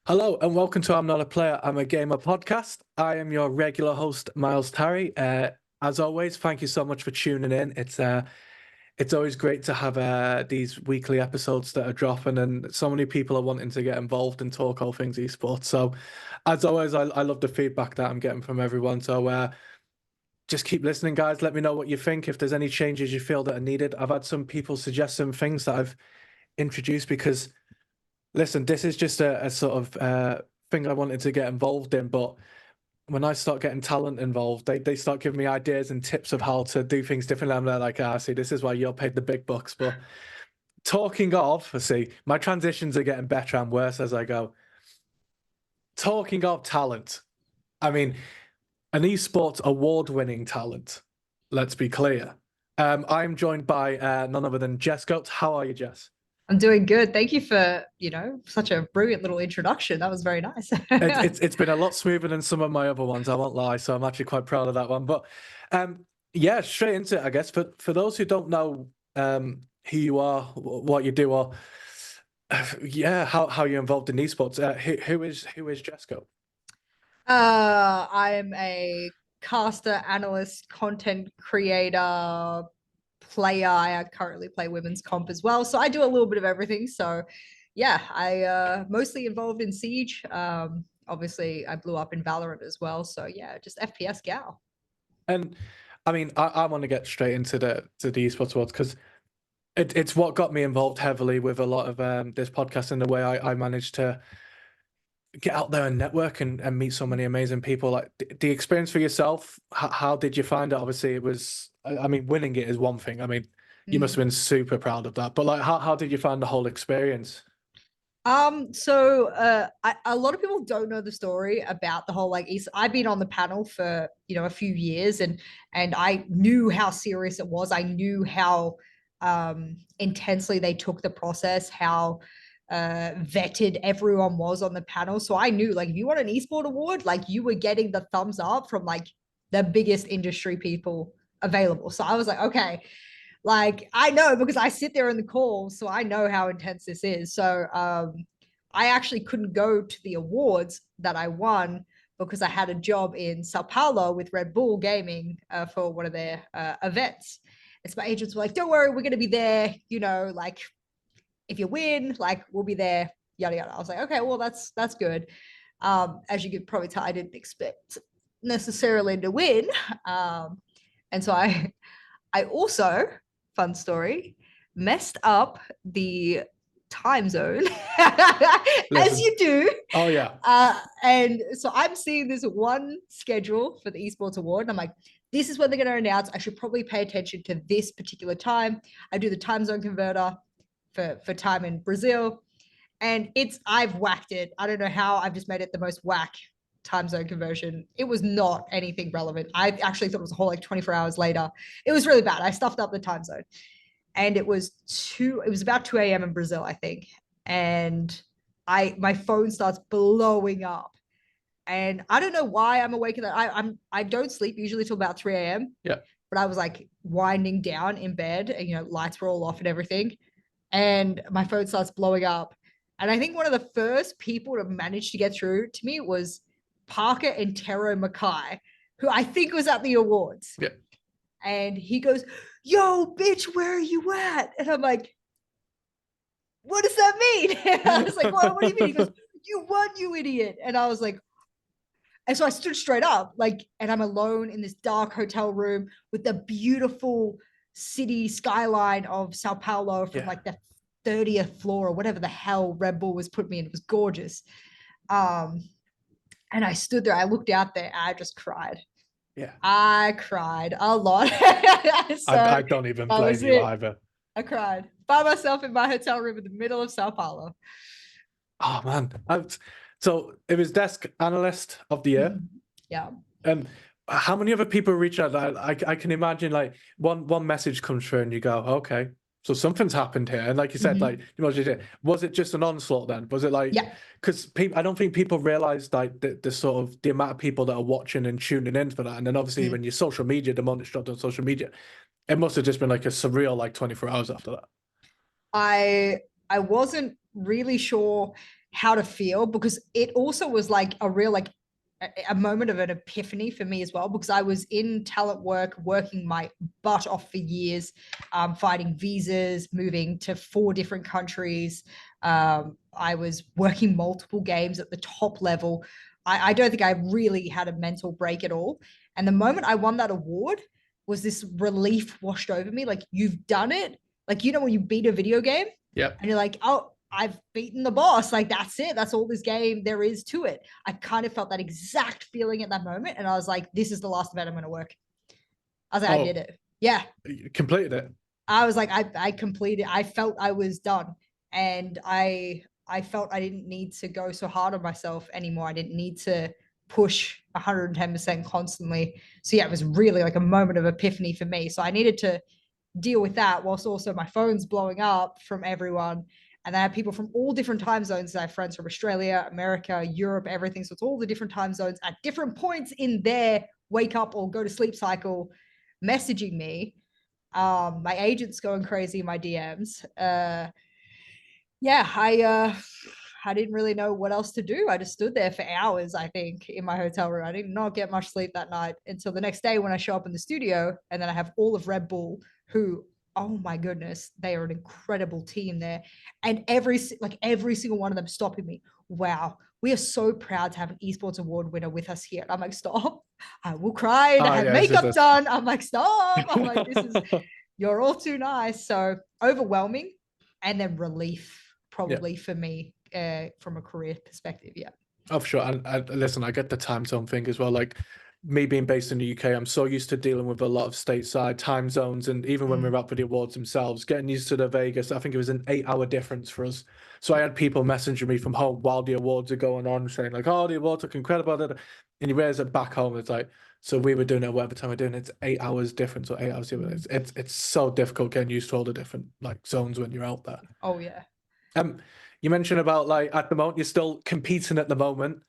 Hello and welcome to I'm Not a Player, I'm a Gamer podcast. I am your regular host, Miles Tarry. As always, thank you so much for tuning in. It's always great to have these weekly episodes that are dropping, and so many people are wanting to get involved and talk all things esports. So, as always, I love the feedback that I'm getting from everyone. So, just keep listening, guys. Let me know what you think. If there's any changes you feel that are needed, I've had some people suggest some things that I've introduced because listen, this is just a sort of thing I wanted to get involved in, but when I start getting talent involved, they start giving me ideas and tips of how to do things differently. I'm there like, see, this is why you're paid the big bucks. But talking of, see, my transitions are getting better and worse as I go. Talking of talent, I mean, an esports award-winning talent. Let's be clear. I'm joined by none other than Jess Goats. How are you, Jess? I'm doing good. Thank you for, such a brilliant little introduction. That was very nice. It's been a lot smoother than some of my other ones, I won't lie. So I'm actually quite proud of that one. But yeah, straight into it, I guess. For those who don't know who you are, what you do, or yeah, how you're involved in esports, who is Jesco? I am a caster, analyst, content creator, player. I currently play women's comp as well. So I do a little bit of everything. So yeah, I mostly involved in Siege. Obviously I blew up in Valorant as well. So yeah, just FPS gal. And I mean, I want to get straight into the esports world because it's what got me involved heavily with a lot of this podcast and the way I managed to get out there and network and meet so many amazing people. Like the experience for yourself, how did you find it? Obviously, it was. I mean, winning it is one thing. I mean, you must have Mm. been super proud of that. But like, how did you find the whole experience? A lot of people don't know the story about the whole I've been on the panel for a few years, and I knew how serious it was. I knew how intensely they took the process, how vetted everyone was on the panel. So I knew, like, if you want an esport award, like, you were getting the thumbs up from like the biggest industry people available. So I was like, okay, like, I know because I sit there in the calls, so I know how intense this is. So I actually couldn't go to the awards that I won because I had a job in Sao Paulo with Red Bull Gaming for one of their events. And so my agents were like, "Don't worry, we're going to be there. Like, if you win, like, we'll be there." Yada yada. I was like, "Okay, well, that's good." As you could probably tell, I didn't expect necessarily to win, and so I also, fun story, messed up the time zone as Listen, you do. oh yeah, And so I'm seeing this one schedule for the esports award, and I'm like, this is when they're going to announce. I should probably pay attention to this particular time. I do the time zone converter for time in Brazil, and I've whacked it. I don't know how. I've just made it the most whack time zone conversion. It was not anything relevant. I actually thought it was a whole like 24 hours later. It was really bad. I stuffed up the time zone, and it was about 2 a.m. in Brazil, I think. And my phone starts blowing up. And I don't know why I'm awake. I don't sleep usually till about 3 a.m. yeah. But I was like winding down in bed, and lights were all off and everything. And my phone starts blowing up. And I think one of the first people to manage to get through to me was Parker and Tero Mackay, who I think was at the awards. Yeah. And he goes, "Yo, bitch, where are you at?" And I'm like, "What does that mean?" I was like, "What do you mean?" He goes, "You won, you idiot." And I was like, and so I stood straight up, like, and I'm alone in this dark hotel room with the beautiful city skyline of Sao Paulo from Yeah. like the 30th floor or whatever the hell Red Bull was putting me in. It was gorgeous. Um, and I stood there, I looked out there, I just cried. Yeah. I cried a lot. So I don't even that blame was you it. either. I cried by myself in my hotel room in the middle of Sao Paulo. Oh man. So it was desk analyst of the year. Yeah. And how many other people reach out? I can imagine like one message comes through and you go, okay, so something's happened here. And like you said, like was it just an onslaught then? Was it like Yeah. because people I don't think people realize like the sort of the amount of people that are watching and tuning in for that. And then obviously Mm. when your social media, the moment it's dropped on social media, it must have just been like a surreal like 24 hours after that. I I wasn't really sure. how to feel, because it also was like a real like a moment of an epiphany for me as well, because I was in talent work, working my butt off for years, fighting visas, moving to 4 different countries. I was working multiple games at the top level. I don't think I really had a mental break at all. And the moment I won that award was this relief washed over me. Like, you've done it. Like, you know, when you beat a video game Yep. and you're like, oh, I've beaten the boss. Like, that's it. That's all this game there is to it. I kind of felt that exact feeling at that moment. And I was like, this is the last event I'm going to work. I was like, I did it. Yeah. You completed it. I was like, I completed. I felt I was done. And I felt I didn't need to go so hard on myself anymore. I didn't need to push 110% constantly. So yeah, it was really like a moment of epiphany for me. So I needed to deal with that whilst also my phone's blowing up from everyone. And I have people from all different time zones. I have friends from Australia, America, Europe, everything. So it's all the different time zones at different points in their wake up or go to sleep cycle messaging me. My agent's going crazy in my DMs. Yeah, I didn't really know what else to do. I just stood there for hours, I think, in my hotel room. I did not get much sleep that night until the next day when I show up in the studio, and then I have all of Red Bull, who, oh my goodness, they are an incredible team there. And every single one of them stopping me. Wow, we are so proud to have an esports award winner with us here. And I'm like, stop. I will cry and I have makeup done. I'm like, stop. I'm like, you're all too nice. So overwhelming, and then relief probably for me from a career perspective. Yeah. Oh, for sure. And listen, I get the time zone thing as well. Like, me being based in the UK, I'm so used to dealing with a lot of stateside time zones. And even when we were up for the awards themselves, getting used to the Vegas, I think it was an 8-hour difference for us. So I had people messaging me from home while the awards are going on, saying like, oh, the awards look incredible. And you realize that back home, it's like, so we were doing it whatever time we're doing it, it's 8 hours difference or 8 hours difference. It's so difficult getting used to all the different like zones when you're out there. Oh yeah. You mentioned about like at the moment you're still competing at the moment.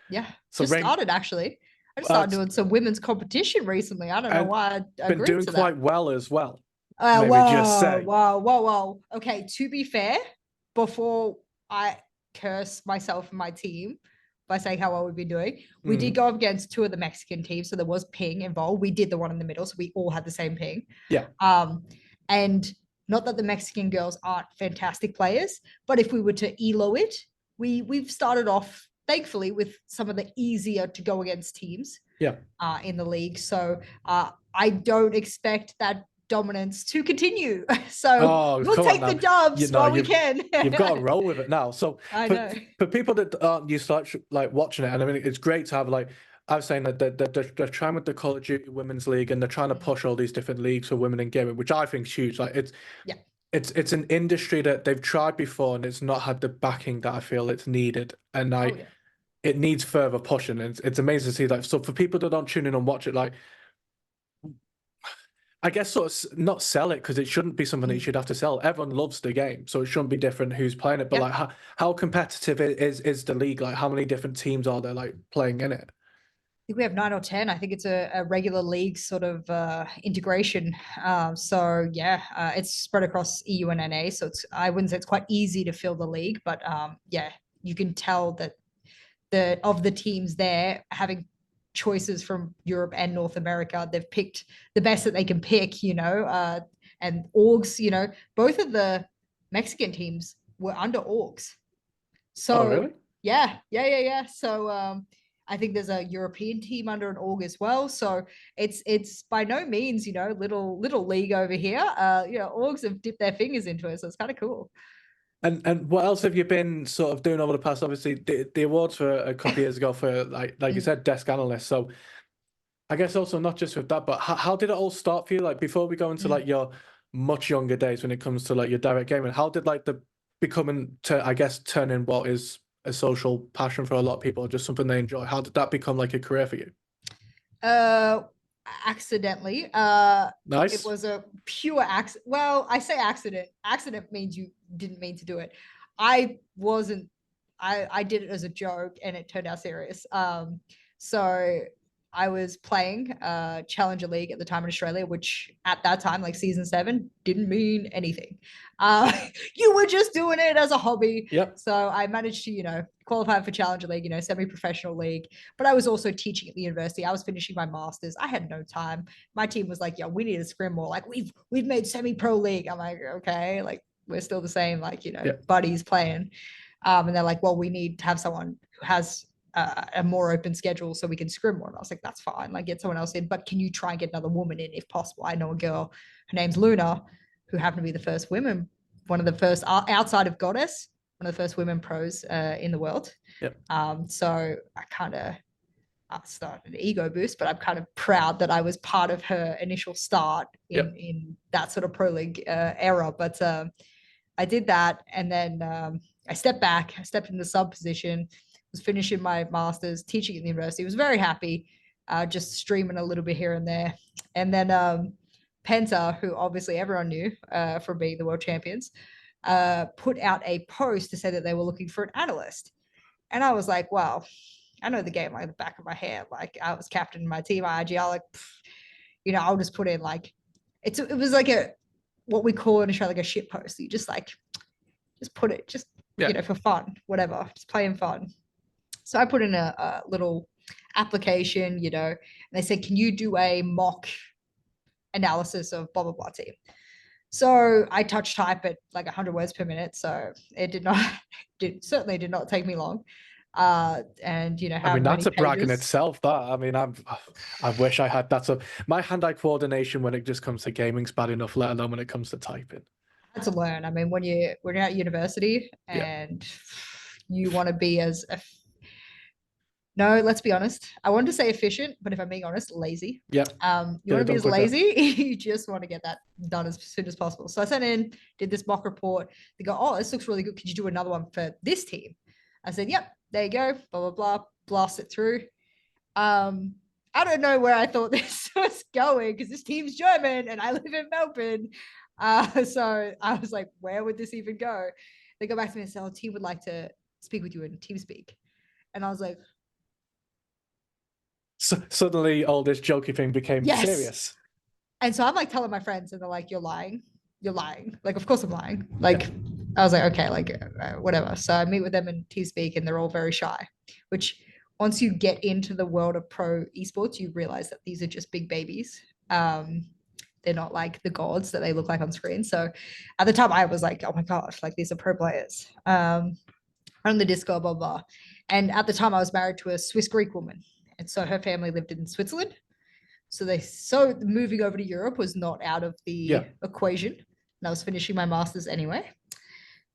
Yeah. So Just started actually. I just started doing some women's competition recently. I don't know why I been agreed doing to quite that. well as well. Whoa. Okay, to be fair, before I curse myself and my team by saying how well we've been doing, we did go up against 2 of the Mexican teams. So there was ping involved. We did the one in the middle. So we all had the same ping. Yeah. And not that the Mexican girls aren't fantastic players, but if we were to elo it, we've started off thankfully with some of the easier to go against teams. Yeah. In the league. So I don't expect that dominance to continue. So we'll take the dubs while we can. You've got to roll with it now. So I know. For people that aren't used to like watching it, and I mean, it's great to have like, I was saying that they're trying with the Call of Duty Women's League, and they're trying to push all these different leagues for women in gaming, which I think is huge. Like it's an industry that they've tried before, and it's not had the backing that I feel it's needed. And it needs further pushing. And it's amazing to see that. So for people that don't tune in and watch it, like, I guess sort of not sell it, because it shouldn't be something that you should have to sell. Everyone loves the game, so it shouldn't be different who's playing it. But like, how competitive is the league? Like, how many different teams are there like playing in it? I think we have 9 or 10. I think it's a regular league sort of integration. So yeah, it's spread across EU and NA. So I wouldn't say it's quite easy to fill the league, but yeah, you can tell that the teams there having choices from Europe and North America, they've picked the best that they can pick, and orgs, both of the Mexican teams were under orgs. So really? Yeah. So I think there's a European team under an org as well. So it's by no means, little league over here. Orgs have dipped their fingers into it. So it's kind of cool. And what else have you been sort of doing over the past? Obviously, the awards for a couple of years ago for like you said, desk analyst. So I guess also not just with that, but how did it all start for you? Like before we go into like your much younger days when it comes to like your direct gaming, how did like the becoming to I guess turning what is a social passion for a lot of people, or just something they enjoy? How did that become like a career for you? Accidentally. Nice. It was a pure accident. Well, I say accident. Accident means you didn't mean to do it. I wasn't. I did it as a joke, and it turned out serious. So I was playing Challenger League at the time in Australia, which at that time, like season 7, didn't mean anything. You were just doing it as a hobby. Yep. So I managed to, qualify for Challenger League, semi-professional league. But I was also teaching at the university. I was finishing my masters. I had no time. My team was like, "Yo, we need to scrim more. Like we've made semi-pro league." I'm like, "Okay, like we're still the same, like Yep. buddies playing." And they're like, "Well, we need to have someone who has a more open schedule so we can scrim more." And I was like, "That's fine. Like, get someone else in, but can you try and get another woman in if possible?" I know a girl, her name's Luna, who happened to be the first women, one of the first outside of Goddess, one of the first women pros in the world. Yep. So I kind of started an ego boost, but I'm kind of proud that I was part of her initial start in that sort of pro league era. But I did that, and then I stepped back. I stepped in the sub position. Was finishing my masters, teaching at the university. Was very happy, just streaming a little bit here and there. And then Penta, who obviously everyone knew from being the world champions, put out a post to say that they were looking for an analyst. And I was like, "Wow, I know the game like the back of my hand. Like I was captain in my team, IGL. Like, I'll just put in like it was like what we call in Australia like a shit post. You just put it for fun, whatever, just playing fun." So I put in a little application, and they said, "Can you do a mock analysis of blah blah blah team?" So I touch type at like 100 words per minute, so it certainly did not take me long. And I mean, that's a brag in pages. itself. That I mean, I wish I had that. So my hand-eye coordination when it just comes to gaming's bad enough, let alone when it comes to typing. I had to learn. I mean, when you're at university and you want to be no, let's be honest. I wanted to say efficient, but if I'm being honest, lazy. Yeah. You want to be as lazy, you just want to get that done as soon as possible. So I sent in, did this mock report. They go, "Oh, this looks really good. Could you do another one for this team?" I said, "Yep, there you go." Blah blah blah. Blast it through. I don't know where I thought this was going because this team's German and I live in Melbourne. So I was like, "Where would this even go?" They go back to me and say, "Our team would like to speak with you in TeamSpeak," and I was like, So suddenly all this jokey thing became serious. And so I'm like telling my friends, and they're like, "You're lying. You're lying." Like, of course I'm lying. Like, I was like, "Okay, like, whatever." So I meet with them in TeamSpeak, and they're all very shy, which once you get into the world of pro esports, you realize that these are just big babies. They're not like the gods that they look like on screen. So at the time I was like, "Oh my gosh, like these are pro players." On the Discord, blah, blah. And at the time I was married to a Swiss Greek woman. And so her family lived in Switzerland. So moving over to Europe was not out of the equation. And I was finishing my masters anyway.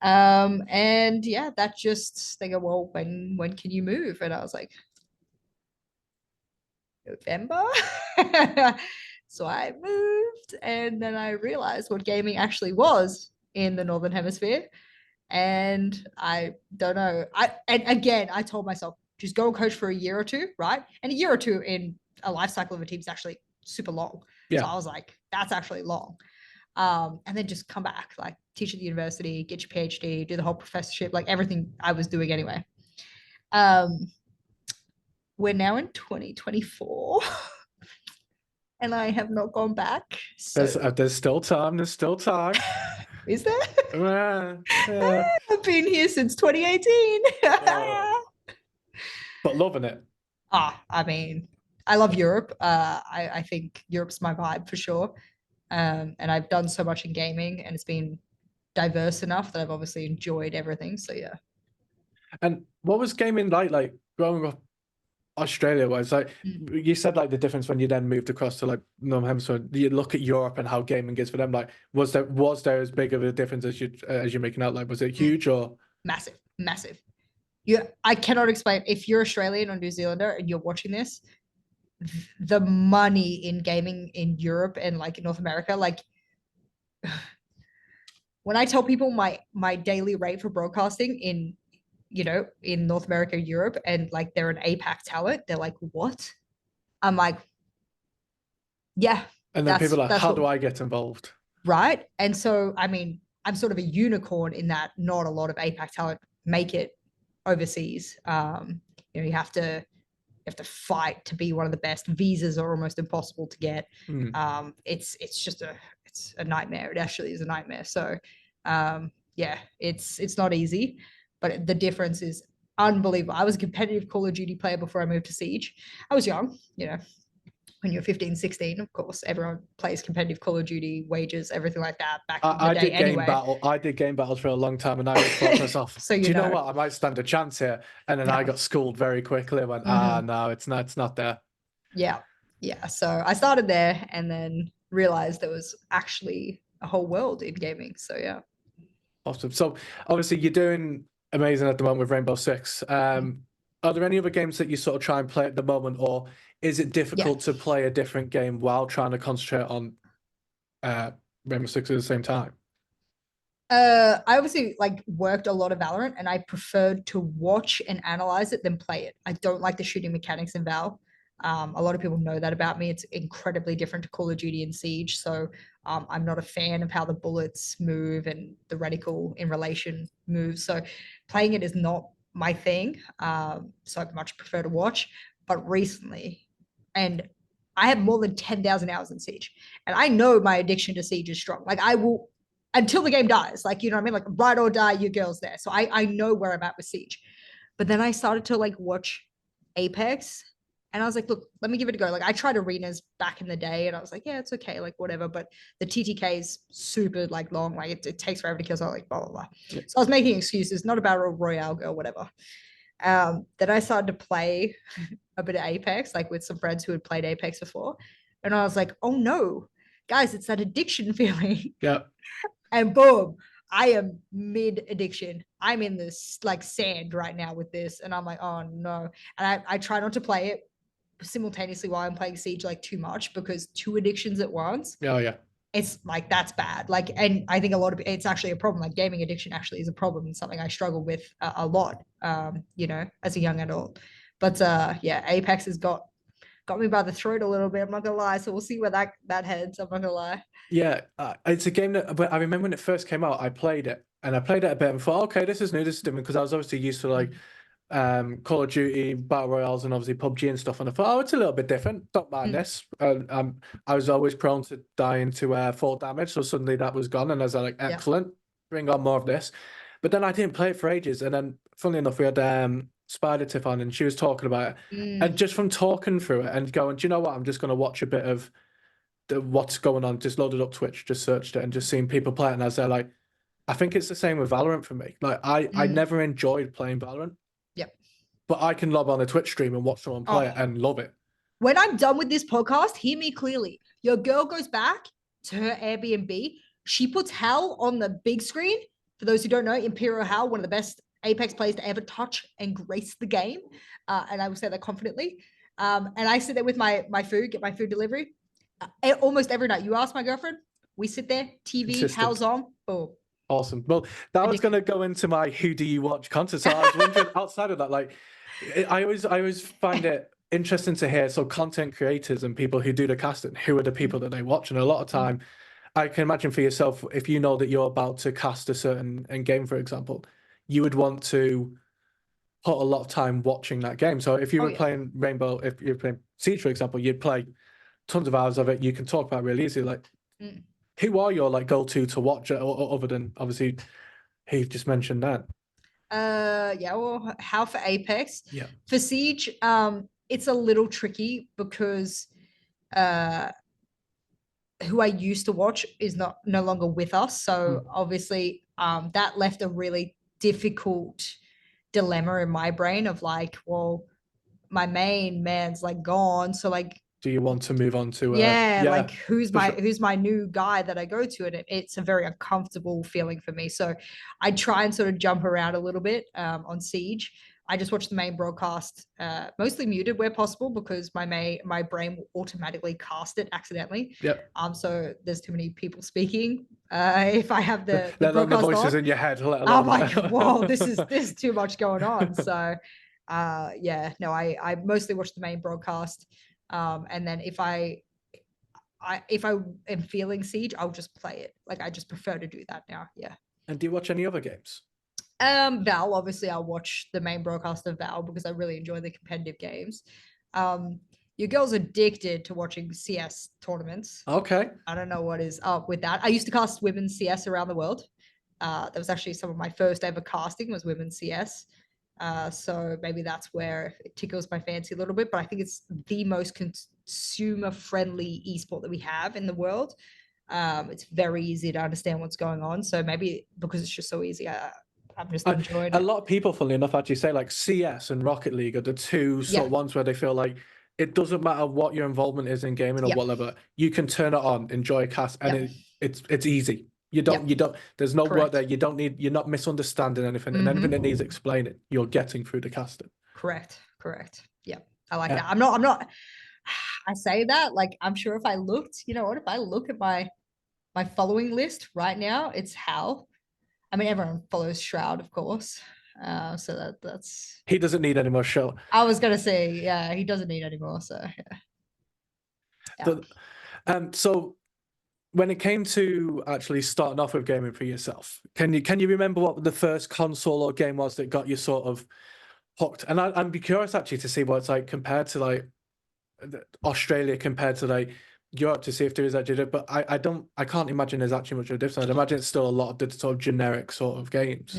And yeah, that just they go, "Well, when can you move?" And I was like, November. So I moved, and then I realized what gaming actually was in the Northern Hemisphere. And I don't know. And again, I told myself, just go and coach for a year or two, right? And a year or two in a life cycle of a team is actually super long. Yeah. So I was like, that's actually long. And then just come back, like teach at the university, get your PhD, do the whole professorship, like everything I was doing anyway. We're now in 2024. And I have not gone back. So There's still time. There's still time. Is there? I've been here since 2018. But loving it. I mean, I love Europe. I think Europe's my vibe for sure. And I've done so much in gaming, and it's been diverse enough that I've obviously enjoyed everything. So yeah. And what was gaming like growing up Australia was? Like you said, like the difference when you then moved across to like Northern Hemisphere, you look at Europe and how gaming is for them. Like, was there as big of a difference as you're making out? Like, was it huge or massive? I cannot explain. If you're Australian or New Zealander and you're watching this, the money in gaming in Europe and like in North America, like when I tell people my daily rate for broadcasting in North America, Europe, and like they're an APAC talent, they're like, "What?" I'm like, yeah. And then people are like, how do I get involved? Right. And so, I mean, I'm sort of a unicorn in that not a lot of APAC talent make it overseas. You have to have to fight to be one of the best. Visas are almost impossible to get. It's a nightmare. It actually is a nightmare. So yeah, it's not easy, but the difference is unbelievable. I was a competitive Call of Duty player before I moved to Siege. I was young, when you're 15, 16, of course, everyone plays competitive Call of Duty, wages, everything like that back in the day anyway. I did game battles for a long time, and I always thought to myself, So do you know what? I might stand a chance here. And then I got schooled very quickly. I went, no, it's not there. Yeah. Yeah. So I started there and then realized there was actually a whole world in gaming. So yeah. Awesome. So obviously you're doing amazing at the moment with Rainbow Six. Are there any other games that you sort of try and play at the moment, or is it difficult to play a different game while trying to concentrate on Rainbow Six at the same time? I obviously like worked a lot of Valorant, and I preferred to watch and analyze it than play it. I don't like the shooting mechanics in Val. A lot of people know that about me. It's incredibly different to Call of Duty and Siege. So I'm not a fan of how the bullets move and the reticle in relation moves. So playing it is not my thing. So I much prefer to watch. But recently, and I have more than 10,000 hours in Siege, and I know my addiction to Siege is strong. Like I will, until the game dies, like, you know what I mean? Like ride or die, your girl's there. So I know where I'm at with Siege. But then I started to like watch Apex, and I was like, look, let me give it a go. Like I tried arenas back in the day, and I was like, yeah, it's okay, like whatever. But the TTK is super like long, like it takes forever to kill. So I'm like, blah, blah, blah. So I was making excuses, not a battle royale girl, whatever. Then I started to play a bit of Apex, like with some friends who had played Apex before. And I was like, oh no, guys, it's that addiction feeling. Yeah. And boom, I am mid addiction. I'm in this like sand right now with this. And I'm like, oh no. And I try not to play it simultaneously while I'm playing Siege like too much, because two addictions at once. Oh yeah. It's like that's bad. Like, and I think a lot of it's actually a problem. Like gaming addiction actually is a problem and something I struggle with a lot. As a young adult. But yeah, Apex has got me by the throat a little bit. I'm not gonna lie. So we'll see where that heads. I'm not gonna lie. Yeah, it's a game that, but I remember when it first came out, I played it, and I played it a bit and thought, okay, this is new, this is different, because I was obviously used to like Call of Duty, Battle Royales, and obviously PUBG and stuff, and I thought, oh, it's a little bit different. Don't mind this. I was always prone to dying to full damage, so suddenly that was gone, and I was like, excellent, bring on more of this. But then I didn't play it for ages, and then funnily enough, we had Spider Tiff on, and she was talking about it, and just from talking through it and going, do you know what? I'm just going to watch a bit of what's going on. Just loaded up Twitch, just searched it, and just seeing people play it, and I was there like, I think it's the same with Valorant for me. Like I never enjoyed playing Valorant. Yep. But I can log on a Twitch stream and watch someone play it and love it. When I'm done with this podcast, hear me clearly. Your girl goes back to her Airbnb. She puts Hal on the big screen. For those who don't know, Imperial Hal, one of the best Apex players to ever touch and grace the game. And I will say that confidently. And I sit there with my food, get my food delivery. Almost every night. You ask my girlfriend, we sit there, TV, consistent. Hal's on, boom. Awesome. Well, that was going to go into my who do you watch content. So I was wondering, outside of that, like, I always find it interesting to hear. So content creators and people who do the casting, who are the people that they watch? And a lot of time, I can imagine for yourself, if you know that you're about to cast a certain game, for example, you would want to put a lot of time watching that game. So if you were playing Rainbow, if you're playing Siege, for example, you'd play tons of hours of it. You can talk about it really easily. Like, who are your like go-to to watch it, other than obviously who you've just mentioned that? Well, how for Apex? Yeah. For Siege, it's a little tricky because who I used to watch is no longer with us. So obviously, that left a really difficult dilemma in my brain of like, well, my main man's like gone. So like, do you want to move on to like who's my new guy that I go to? And it's a very uncomfortable feeling for me. So I try and sort of jump around a little bit on Siege. I just watch the main broadcast, mostly muted where possible, because my brain will automatically cast it accidentally. Yep. So there's too many people speaking. If I have the broadcast the voices in your head, I'm like, whoa, this is too much going on. So I mostly watch the main broadcast. And then if I am feeling Siege, I'll just play it. Like I just prefer to do that now. Yeah. And do you watch any other games? Val, obviously I'll watch the main broadcast of Val because I really enjoy the competitive games. Your girl's addicted to watching CS tournaments. Okay. I don't know what is up with that. I used to cast women's CS around the world. That was actually some of my first ever casting was women's CS. So maybe that's where it tickles my fancy a little bit, but I think it's the most consumer friendly esport that we have in the world. It's very easy to understand what's going on. So maybe because it's just so easy, I'm just enjoying A it. lot of people, funnily enough, actually say like CS and Rocket League are the two sort Yeah. of ones where they feel like it doesn't matter what your involvement is in gaming or Yeah. whatever, you can turn it on, enjoy a cast, and Yeah. it's easy. You Yeah. don't there's no work Correct. there. You're not misunderstanding anything, and anything that needs explaining, you're getting through the casting. Correct. Yeah. I like Yeah. that. I'm not I say that like I'm sure if I looked, you know what, if I look at my following list right now, it's Hal. I mean, everyone follows Shroud, of course. So that's. He doesn't need any more show. I was gonna say, yeah, he doesn't need any more. So yeah. So when it came to actually starting off with gaming for yourself, can you remember what the first console or game was that got you sort of hooked? And I'd be curious actually to see what it's like compared to like Australia compared to like Europe to see if there is actually, but I can't imagine there's actually much of a difference. I'd imagine it's still a lot of the sort of generic sort of games.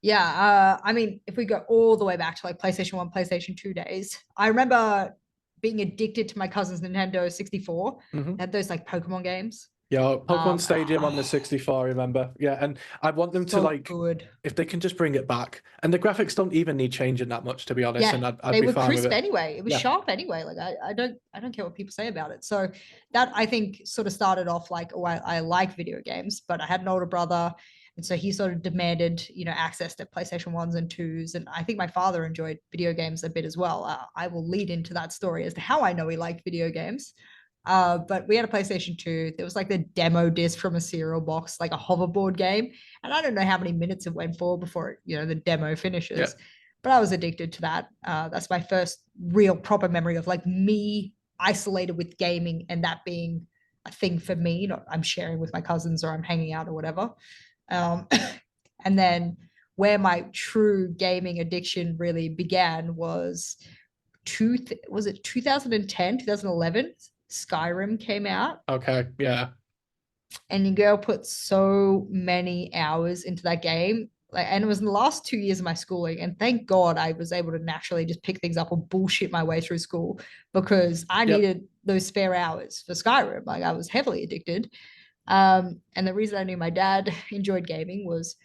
Yeah. I mean, if we go all the way back to like PlayStation 1, PlayStation 2 days, I remember being addicted to my cousin's Nintendo 64. Had those like Pokemon games. Yeah, Pokemon Stadium on the 64, I remember. Yeah, and I want them to like good. if they can just bring it back. And the graphics don't even need changing that much, to be honest. Yeah, And I'd they be were fine with crisp it. anyway. It was sharp anyway. Like I don't care what people say about it. So that I think sort of started off like, oh, I like video games, but I had an older brother, and so he sort of demanded, you know, access to PlayStation 1s and 2s. And I think my father enjoyed video games a bit as well. I will lead into that story as to how I know he liked video games. But we had a PlayStation 2. There was like the demo disc from a cereal box, like a hoverboard game. And I don't know how many minutes it went for before it, you know, the demo finishes. But I was addicted to that. That's my first real proper memory of like me isolated with gaming and that being a thing for me. Not I'm sharing with my cousins or I'm hanging out or whatever. And then where my true gaming addiction really began was was it 2010, 2011? Skyrim came out. Okay, yeah. And your girl put so many hours into that game. Like, and it was in the last 2 years of my schooling. And thank God I was able to naturally just pick things up or bullshit my way through school because I needed those spare hours for Skyrim. Like I was heavily addicted. And the reason I knew my dad enjoyed gaming was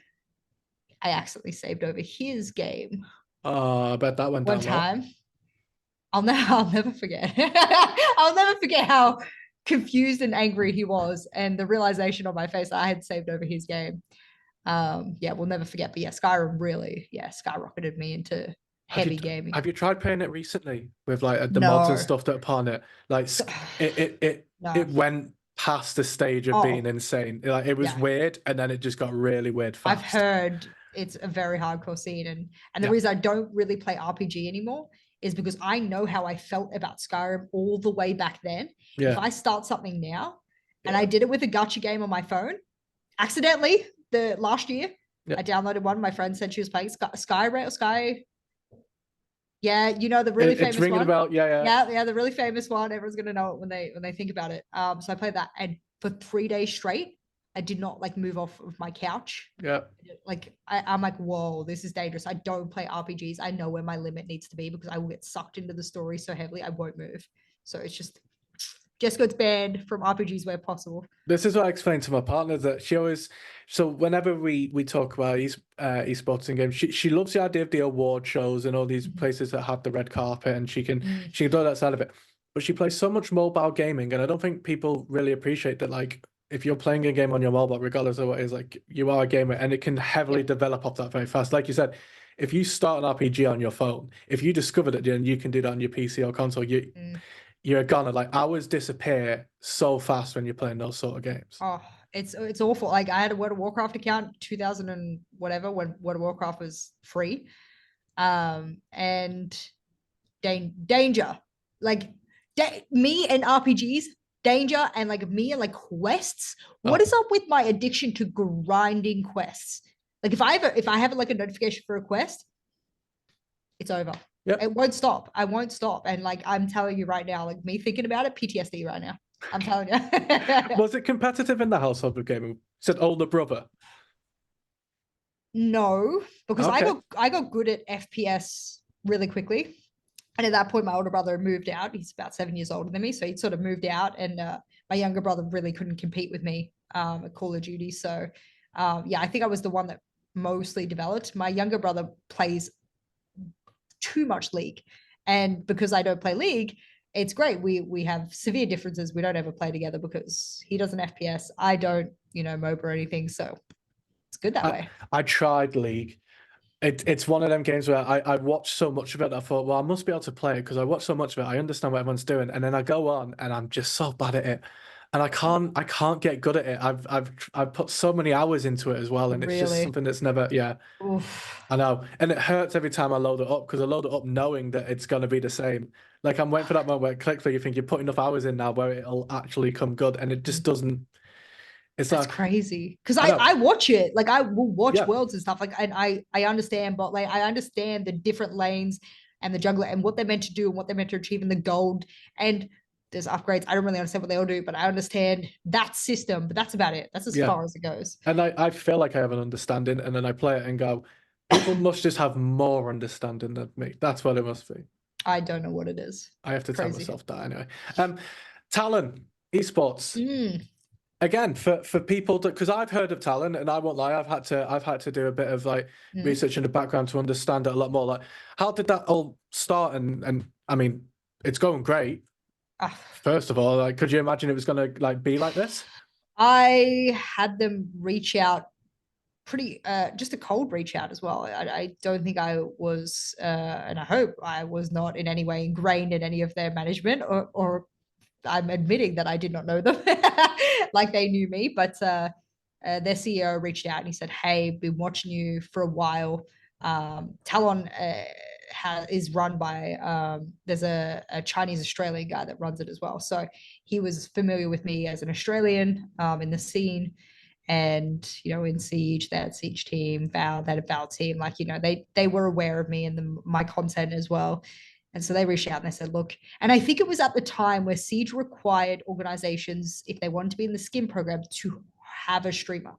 I accidentally saved over his game. I bet that went one down well. time. I'll never forget. I'll never forget how confused and angry he was, and the realization on my face that I had saved over his game. Yeah, we'll never forget. But yeah, Skyrim really, skyrocketed me into heavy gaming. Have you tried playing it recently with like the No. mods and stuff that are upon it? Like it went past the stage of being insane. Like it was weird, and then it just got really weird fast. I've heard it's a very hardcore scene, and the reason I don't really play RPG anymore is because I know how I felt about Skyrim all the way back then. If I start something now, and I did it with a gacha game on my phone, accidentally the last year, I downloaded one. My friend said she was playing Sky. Yeah, you know the really famous it's ringing one. About yeah, the really famous one. Everyone's gonna know it when they think about it. So I played that, and for 3 days straight, I did not like move off of my couch. Yeah. Like I'm like, whoa, this is dangerous. I don't play RPGs. I know where my limit needs to be because I will get sucked into the story so heavily I won't move. So it's just gets banned from RPGs where possible. This is what I explained to my partner that she always. So whenever we talk about esports and games, she loves the idea of the award shows and all these places that have the red carpet, and she can do that side of it. But she plays so much mobile gaming, and I don't think people really appreciate that. Like, if you're playing a game on your mobile, regardless of what it is, like you are a gamer, and it can heavily develop off that very fast. Like you said, if you start an RPG on your phone, if you discovered it, then you can do that on your PC or console. You're gonna like hours disappear so fast when you're playing those sort of games. Oh, it's awful. Like I had a World of Warcraft account 2000 and whatever when World of Warcraft was free, and danger, like me and RPGs. Danger and like me and like quests. What is up with my addiction to grinding quests? Like if I have like a notification for a quest, it's over. Yep. It won't stop. I won't stop. And like I'm telling you right now, like me thinking about it, PTSD right now. I'm telling you. Was it competitive in the household of gaming? Said older brother. No, because Okay. I got good at FPS really quickly. And at that point, my older brother moved out. He's about 7 years older than me. So he'd sort of moved out. And my younger brother really couldn't compete with me at Call of Duty. So yeah, I think I was the one that mostly developed. My younger brother plays too much League. And because I don't play League, it's great. We have severe differences. We don't ever play together because he does an FPS. I don't, MOBA or anything. So it's good that way. I tried League. It's one of them games where I watched so much of it. I thought, well, I must be able to play it because I watched so much of it. I understand what everyone's doing, and then I go on and I'm just so bad at it, and I can't get good at it. I've put so many hours into it as well, and it's just Really? something that's never. Yeah, Oof. I know, and it hurts every time I load it up because I load it up knowing that it's gonna be the same. Like I'm waiting for that moment where it clicks where you think you put enough hours in now where it'll actually come good, and it just doesn't. It's That's like crazy. Because I I know, watch it. Like I will watch yeah, worlds and stuff. Like and I understand, but like I understand the different lanes and the jungler and what they're meant to do and what they're meant to achieve in the gold. And there's upgrades. I don't really understand what they all do, but I understand that system. But that's about it. That's as yeah. far as it goes. And I feel like I have an understanding, and then I play it and go, people must just have more understanding than me. That's what it must be. I don't know what it is. I have to tell Crazy. myself that anyway. Talon esports. Mm, Again, for people that because I've heard of Talon, and I won't lie, I've had to do a bit of like mm. research in the background to understand it a lot more. Like, how did that all start? And I mean, it's going great. Ah, First of all, like, could you imagine it was gonna like be like this? I had them reach out pretty just a cold reach out as well. I don't think I was and I hope I was not in any way ingrained in any of their management or I'm admitting that I did not know them like they knew me, but their CEO reached out and he said, "Hey, been watching you for a while. Talon is run by there's a Chinese Australian guy that runs it as well. So he was familiar with me as an Australian in the scene." And in Siege, that Siege team, Val, that Val team, like they were aware of me and my content as well. And so they reached out and they said, look, and I think it was at the time where Siege required organizations, if they wanted to be in the skin program, to have a streamer.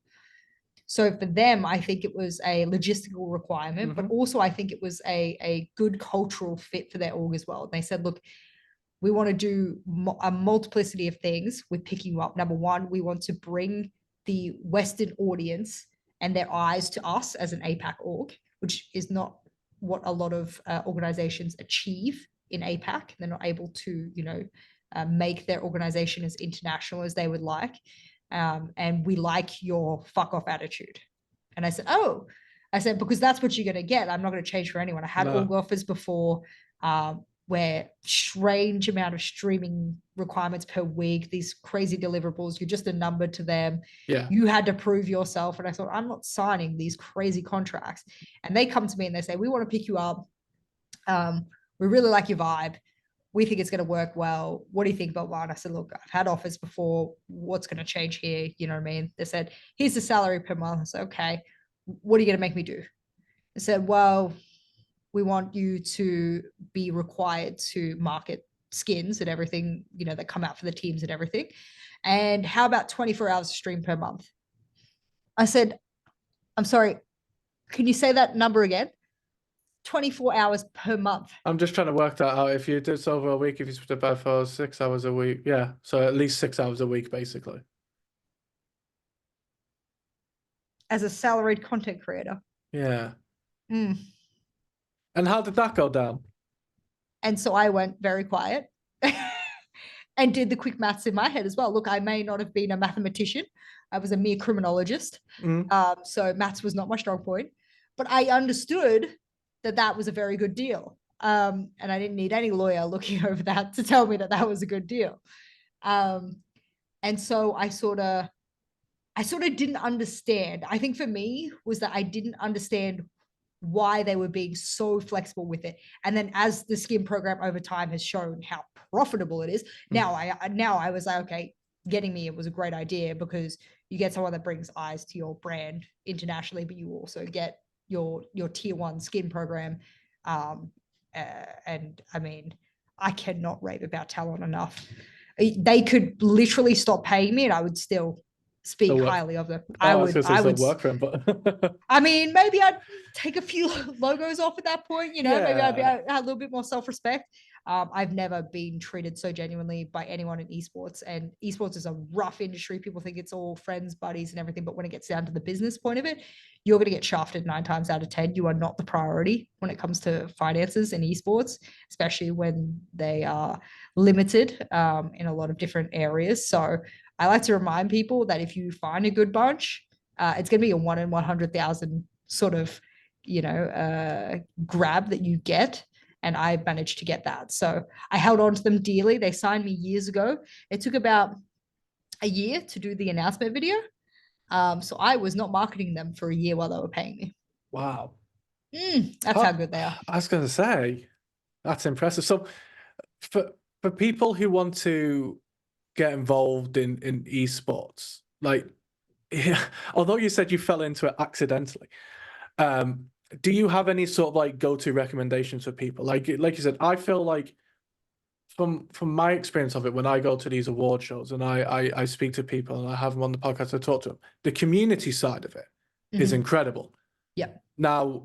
So for them, I think it was a logistical requirement, but also I think it was a good cultural fit for their org as well. And they said, look, we want to do a multiplicity of things with picking you up. Number one, we want to bring the Western audience and their eyes to us as an APAC org, which is not what a lot of organizations achieve in APAC. They're not able to, make their organization as international as they would like. And we like your fuck off attitude. And I said, oh, because that's what you're going to get. I'm not going to change for anyone. I had org offers before where strange amount of streaming requirements per week, these crazy deliverables, you're just a number to them. Yeah. You had to prove yourself. And I thought, I'm not signing these crazy contracts. And they come to me and they say, we want to pick you up. We really like your vibe. We think it's going to work well. What do you think about one? I said, look, I've had offers before. What's going to change here? You know what I mean? They said, here's the salary per month. I said, okay, what are you going to make me do? They said, well, we want you to be required to market skins and everything, that come out for the teams and everything. And how about 24 hours stream per month? I said, I'm sorry, can you say that number again? 24 hours per month. I'm just trying to work that out. If you do this over a week, if you split it by 4, 6 hours a week, yeah. So at least 6 hours a week, basically. As a salaried content creator. Yeah. Mm. And how did that go down? And so I went very quiet and did the quick maths in my head as well. Look, I may not have been a mathematician. I was a mere criminologist. So maths was not my strong point. But I understood that that was a very good deal. And I didn't need any lawyer looking over that to tell me that that was a good deal. And so I sort of didn't understand. I think for me was that I didn't understand why they were being so flexible with it. And then as the skin program over time has shown how profitable it is, now I was like, okay, getting me, it was a great idea because you get someone that brings eyes to your brand internationally, but you also get your tier one skin program And I mean, I cannot rave about Talon enough. They could literally stop paying me and I would still speak highly of them. I was going to say still work for him, but I mean, maybe I'd take a few logos off at that point, you know, yeah. maybe I'd be a little bit more self-respect. I've never been treated so genuinely by anyone in esports, and esports is a rough industry. People think it's all friends, buddies, and everything, but when it gets down to the business point of it, you're going to get shafted 9 times out of 10. You are not the priority when it comes to finances in esports, especially when they are limited in a lot of different areas. So I like to remind people that if you find a good bunch, it's going to be a 1 in 100,000 sort of, grab that you get. And I managed to get that. So I held on to them dearly. They signed me years ago. It took about a year to do the announcement video. So I was not marketing them for a year while they were paying me. Wow. That's how good they are. I was going to say, that's impressive. So for people who want to get involved in esports, like, although you said you fell into it accidentally, do you have any sort of like go-to recommendations for people? Like you said, I feel like from my experience of it, when I go to these award shows and I speak to people and I have them on the podcast, I talk to them, the community side of it is incredible. Yeah. Now,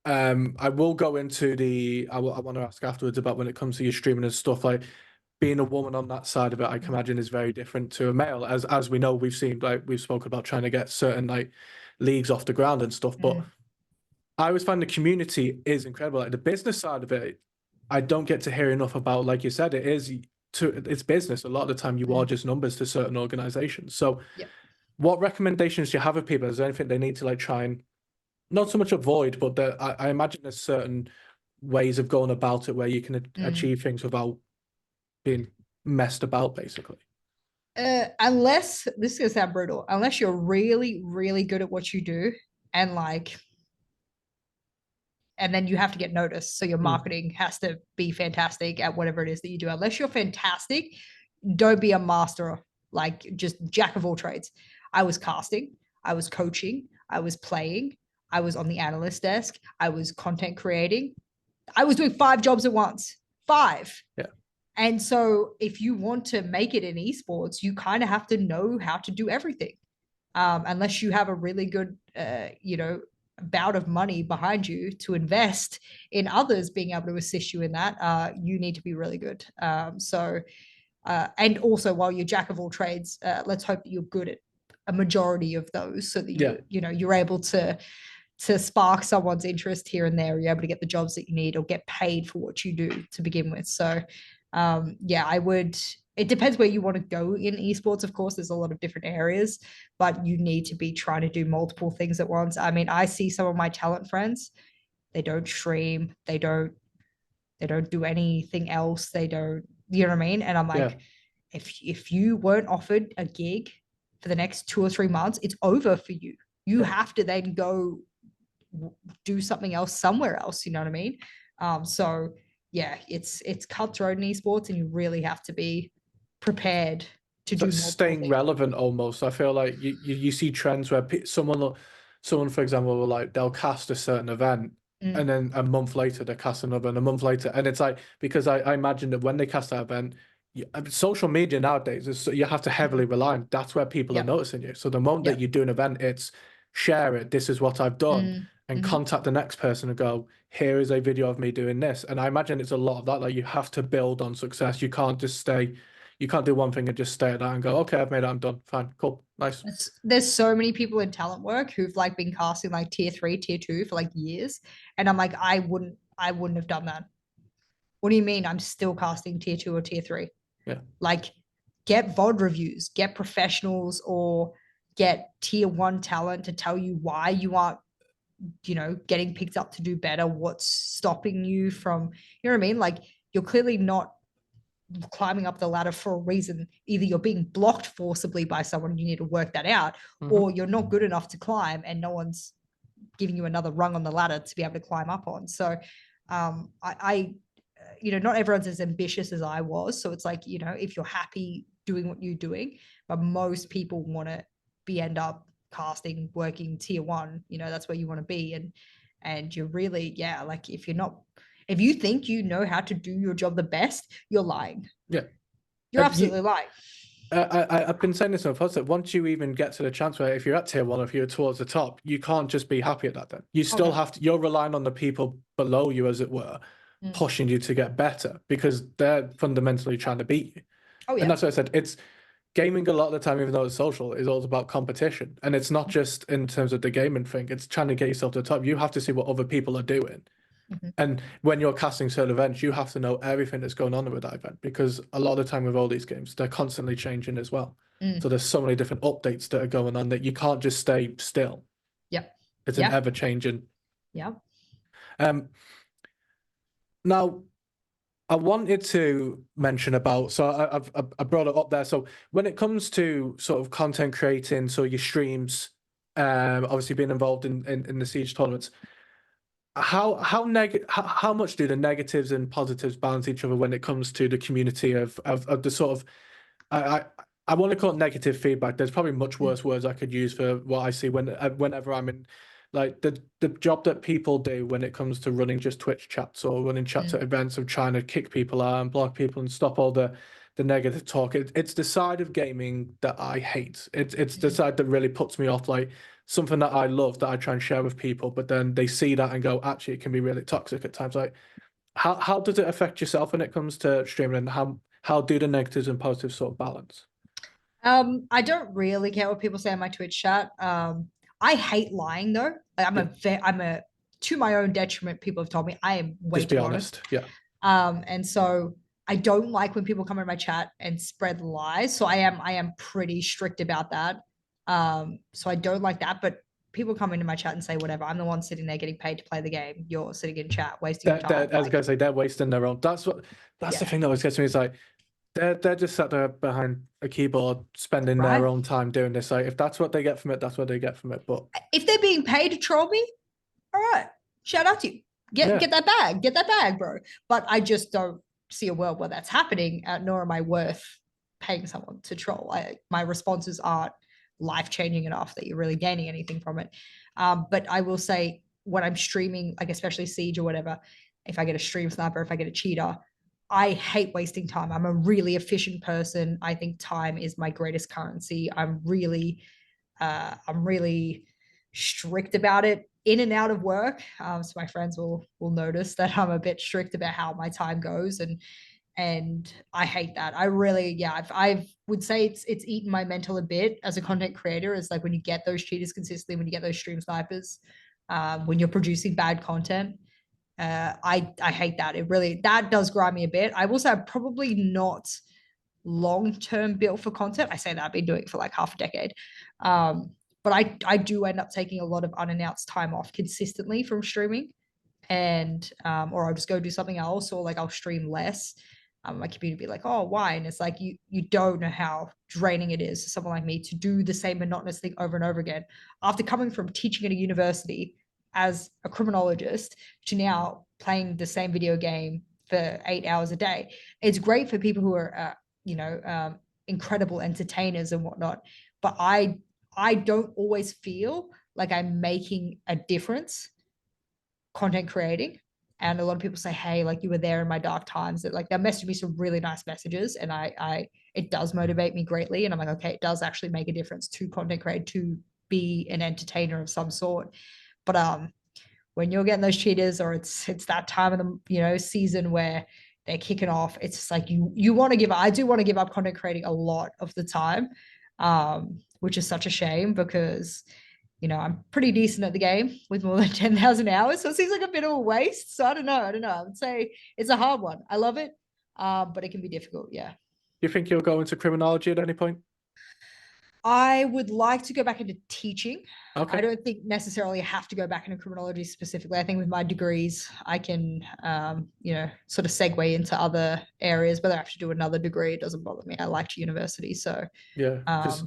I will go into I want to ask afterwards about when it comes to your streaming and stuff, like being a woman on that side of it, I can imagine is very different to a male. As we know, we've spoken about trying to get certain like leagues off the ground and stuff, but I always find the community is incredible. Like the business side of it, I don't get to hear enough about. Like you said, it's business. A lot of the time, you are just numbers to certain organizations. So, what recommendations do you have of people? Is there anything they need to like try and not so much avoid, but I imagine there's certain ways of going about it where you can achieve things without being messed about, basically. Unless this is gonna sound brutal, unless you're really, really good at what you do, and and then you have to get noticed. So your marketing has to be fantastic at whatever it is that you do. Unless you're fantastic, don't be a master, like just jack of all trades. I was casting, I was coaching, I was playing, I was on the analyst desk, I was content creating. I was doing 5 jobs at once. 5. Yeah. And so if you want to make it in esports, you kind of have to know how to do everything. Unless you have a really good, bout of money behind you to invest in others being able to assist you in that, you need to be really good. And also while you're jack of all trades, let's hope that you're good at a majority of those so that you're able to spark someone's interest here and there. You're able to get the jobs that you need or get paid for what you do to begin with. So I would, it depends where you want to go in esports. Of course, there's a lot of different areas, but you need to be trying to do multiple things at once. I mean, I see some of my talent friends, they don't stream, they don't do anything else. They don't, you know what I mean? And I'm like, if you weren't offered a gig for the next 2 or 3 months, it's over for you. You have to then go do something else somewhere else. You know what I mean? It's cutthroat in esports, and you really have to be prepared to do staying relevant. Almost, I feel like you see trends where someone, for example, will like they'll cast a certain event, and then a month later they cast another, and a month later, and it's like, because I imagine that when they cast that event, social media nowadays is, you have to heavily rely on. That's where people are noticing you. So the moment that you do an event, it's share it. This is what I've done. And contact the next person and go, here is a video of me doing this. And I imagine it's a lot of that. Like, you have to build on success. You can't do one thing and just stay at that and go, okay, I've made it, I'm done. Fine, cool, nice. There's so many people in talent work who've like been casting like tier 3, tier 2 for like years. And I'm like, I wouldn't have done that. What do you mean I'm still casting tier 2 or tier 3? Yeah. Like, get VOD reviews, get professionals, or get tier 1 talent to tell you why you aren't, getting picked up to do better, what's stopping you from, you know what I mean? Like, you're clearly not climbing up the ladder for a reason. Either you're being blocked forcibly by someone, you need to work that out, or you're not good enough to climb and no one's giving you another rung on the ladder to be able to climb up on. So I not everyone's as ambitious as I was. So it's like, if you're happy doing what you're doing, but most people want to end up casting, working tier 1, that's where you want to be. And you're really, like, if If you think you know how to do your job the best, you're lying. Yeah. You're absolutely lying. I've been saying this in the past that once you even get to the chance where if you're at tier 1 or if you're towards the top, you can't just be happy at that then. You still no. have to, you're relying on the people below you, as it were, pushing you to get better because they're fundamentally trying to beat you. Oh, yeah. And that's what I said. It's gaming a lot of the time, even though it's social, is all about competition. And it's not just in terms of the gaming thing, it's trying to get yourself to the top. You have to see what other people are doing. And when you're casting certain events, you have to know everything that's going on with that event because a lot of the time with all these games, they're constantly changing as well. So there's so many different updates that are going on that you can't just stay still. Yep. It's an ever changing. Yeah. Now, I wanted to mention about, so I brought it up there. So when it comes to sort of content creating, so your streams, obviously being involved in the Siege tournaments, how much do the negatives and positives balance each other when it comes to the community of the sort of I want to call it negative feedback. There's probably much worse words I could use for what I see whenever I'm in like the job that people do when it comes to running just Twitch chats or running chats at events of trying to kick people out and block people and stop all the negative talk. It's the side of gaming that I hate. It's the side that really puts me off. Like something that I love that I try and share with people, but then they see that and go, actually, it can be really toxic at times. Like, how does it affect yourself when it comes to streaming, and how do the negatives and positives sort of balance? I don't really care what people say in my Twitch chat. I hate lying though. Like, I'm a to my own detriment. People have told me I am way too honest. Yeah. And so I don't like when people come in my chat and spread lies. So I am pretty strict about that. So I don't like that. But people come into my chat and say whatever. I'm the one sitting there getting paid to play the game. You're sitting in chat wasting your time. I was gonna say they're wasting their own. That's the thing that always gets me. Is like they're just sat there behind a keyboard spending their own time doing this. Like if that's what they get from it, that's what they get from it. But if they're being paid to troll me, all right, shout out to you. Get that bag, bro. But I just don't see a world where that's happening, nor am I worth paying someone to troll. My responses aren't life-changing enough that you're really gaining anything from it. But I will say when I'm streaming, like especially Siege or whatever, if I get a stream sniper, if I get a cheater, I hate wasting time. I'm a really efficient person. I think time is my greatest currency. I'm really strict about it in and out of work. So my friends will notice that I'm a bit strict about how my time goes, and I hate that. I really, I would say it's eaten my mental a bit as a content creator. Is like when you get those cheaters consistently, when you get those stream snipers, when you're producing bad content. I hate that. That does grind me a bit. I will say I'm probably not long-term built for content. I say that I've been doing it for like half a decade. But I do end up taking a lot of unannounced time off consistently from streaming, and or I'll just go do something else, or like I'll stream less. My community be like, oh, why? And it's like you don't know how draining it is for someone like me to do the same monotonous thing over and over again. After coming from teaching at a university as a criminologist to now playing the same video game for 8 hours a day, it's great for people who are incredible entertainers and whatnot. But I don't always feel like I'm making a difference content creating. And a lot of people say, hey, like you were there in my dark times. That like they're messaging me some really nice messages, and it does motivate me greatly. And I'm like, okay, it does actually make a difference to content create, to be an entertainer of some sort. But when you're getting those cheaters, or it's that time of the season where they're kicking off, it's just like you want to give up. I do want to give up content creating a lot of the time, which is such a shame because I'm pretty decent at the game with more than 10,000 hours. So it seems like a bit of a waste. So I don't know. I would say it's a hard one. I love it, but it can be difficult. Yeah. You think you'll go into criminology at any point? I would like to go back into teaching. Okay. I don't think necessarily I have to go back into criminology specifically. I think with my degrees, I can, sort of segue into other areas. Whether I have to do another degree, it doesn't bother me. I liked university, so yeah. Because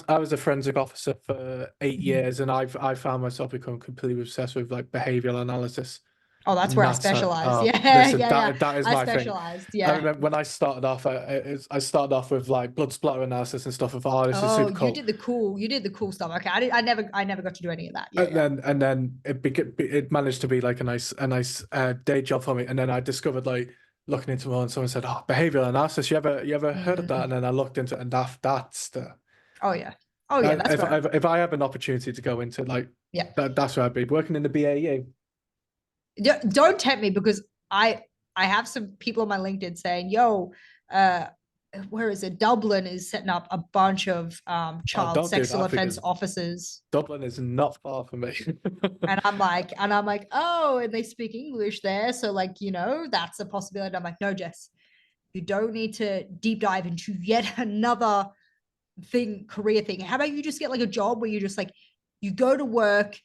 I was a forensic officer for 8 years, and I found myself becoming completely obsessed with like behavioral analysis. Oh, that's where I Nutter. specialize. Oh, Yeah, listen, yeah, yeah. that is I my thing. specialized. I Yeah. remember when I started off, I started off with like blood splatter analysis and stuff. I thought, oh, this is Oh, super cool. you did the cool stuff. Okay, I never got to do any of that. Yeah, And yeah. then it managed to be like a nice day job for me. And then I discovered like looking into more, and someone said, "Oh, behavioral analysis. You ever heard of that?" And then I looked into it, and that's the Oh yeah. Oh yeah, that's where. if I have an opportunity to go into like Yeah. that's where I'd be working in the BAU. Don't tempt me because I have some people on my LinkedIn saying, "Yo, uh, where is it? Dublin is setting up a bunch of Oh, child don't do sexual that offense because officers." Dublin is not far from me. And I'm like, oh, and they speak English there, so like, that's a possibility. I'm like, no, Jess, you don't need to deep dive into yet another career thing. How about you just get like a job where you just like, you go to work,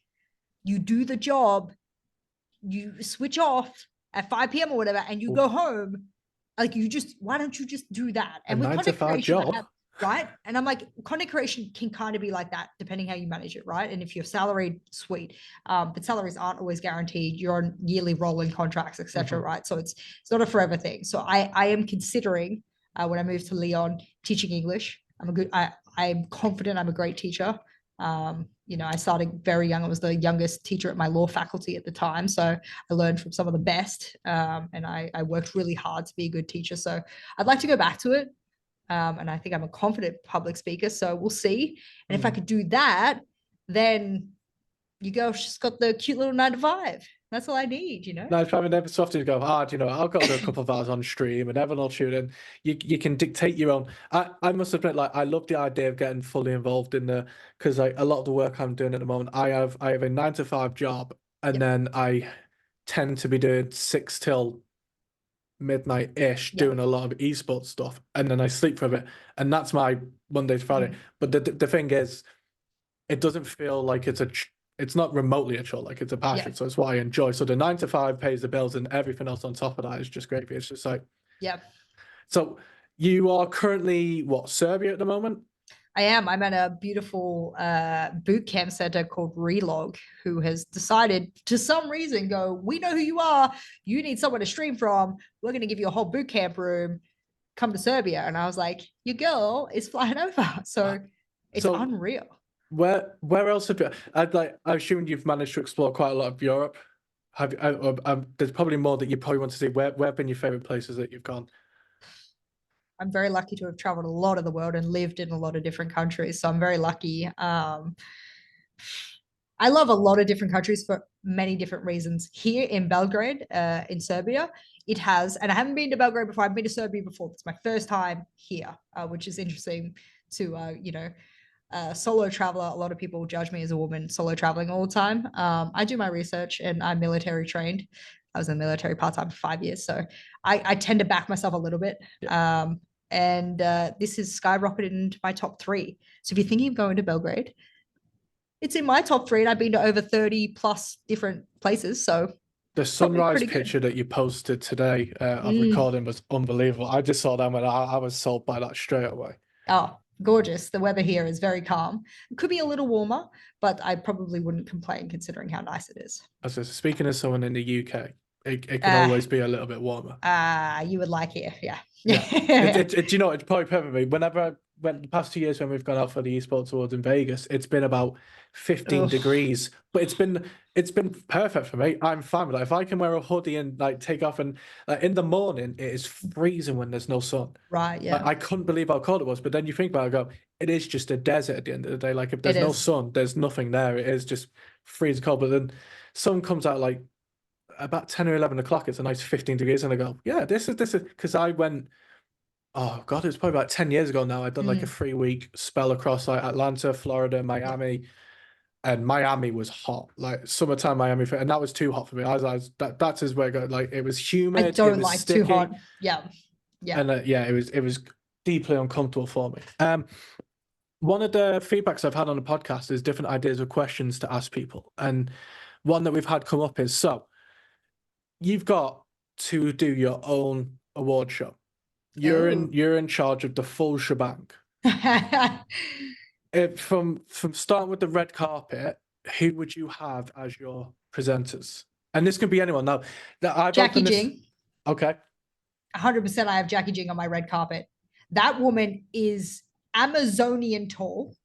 you do the job, you switch off at 5 p.m. or whatever, and you go home. Like why don't you just do that? A And with nine to content five creation, job. right? And I'm like, content creation can kind of be like that, depending how you manage it, right? And if you're salaried, sweet. But salaries aren't always guaranteed. You're on yearly rolling contracts, etc. Right? So it's not a forever thing. So I am considering when I move to Leon teaching English. I'm confident I'm a great teacher. I started very young. I was the youngest teacher at my law faculty at the time. So I learned from some of the best. And I worked really hard to be a good teacher. So I'd like to go back to it. And I think I'm a confident public speaker. So we'll see. And if I could do that, then you go, she's got the cute little 9 to 5. That's all I need. No, it's probably never so often to go, I'll go do a couple of hours on stream and everyone will tune in. You can dictate your own. I must admit, like I love the idea of getting fully involved in because like a lot of the work I'm doing at the moment, I have a 9 to 5 job, and Yep. then I tend to be doing 6 till midnight-ish, Yep. doing a lot of esports stuff, and then I sleep for a bit, and that's my Monday to Friday. But the thing is, it doesn't feel like it's not remotely a chore, like it's a passion. Yeah. So it's what I enjoy. So the 9 to 5 pays the bills, and everything else on top of that is just gravy. It's just like, Yeah. so you are currently what, Serbia at the moment? I am. I'm at a beautiful boot camp center called Relog, who has decided to some reason we know who you are. You need someone to stream from. We're going to give you a whole boot camp room. Come to Serbia. And I was like, your girl is flying over. So it's So unreal. where else have you? I assume you've managed to explore quite a lot of Europe. There's probably more that you probably want to see. Where have been your favorite places that you've gone? I'm very lucky to have traveled a lot of the world and lived in a lot of different countries. So I'm very lucky. I love a lot of different countries for many different reasons. Here in Belgrade, in Serbia, it has, and I haven't been to Belgrade before. I've been to Serbia before. It's my first time here, which is interesting to, solo traveler. A lot of people judge me as a woman solo traveling all the time. I do my research and I'm military trained. I was in the military part-time for 5 years. So I tend to back myself a little bit. Yeah. And this has skyrocketed into my top 3. So if you're thinking of going to Belgrade, it's in my top 3, and I've been to over 30 plus different places. So The probably sunrise pretty picture good. that you posted today of recording was unbelievable. I just saw that and I was sold by that straight away. Oh, gorgeous. The weather here is very calm. It could be a little warmer, but I probably wouldn't complain considering how nice it is. As speaking as someone in the UK, it can Uh, always be a little bit warmer. you would like here. Yeah. Yeah. Do you know, it's probably perfect. Whenever the past 2 years when we've gone out for the esports awards in Vegas, it's been about 15 Ugh, degrees, but it's been perfect for me. I'm fine with that. If I can wear a hoodie and like take off, and in the morning it is freezing when there's no sun. right. Yeah. I couldn't believe how cold it was, but then you think about it, and go, it is just a desert at the end of the day. Like if It there's no is. sun, there's nothing there. It is just freezing cold. But then sun comes out like about 10 or 11 o'clock. It's a nice 15 degrees, and I go, yeah, this is because I went. Oh God, it's probably about 10 years ago now. I'd done like a 3-week spell across like Atlanta, Florida, Miami, and Miami was hot, like summertime Miami, and that was too hot for me. That's his way. Like it was I humid, it don't was like too sticky, hot. Yeah. Yeah. and yeah, it was deeply uncomfortable for me. One of the feedbacks I've had on the podcast is different ideas of questions to ask people, and one that we've had come up is, so you've got to do your own award show. Oh. You're in charge of the full shebang. From starting with the red carpet, who would you have as your presenters? And this can be anyone. Now, I've Jackie opened this. Jing. Okay. 100% I have Jackie Jing on my red carpet. That woman is Amazonian tall.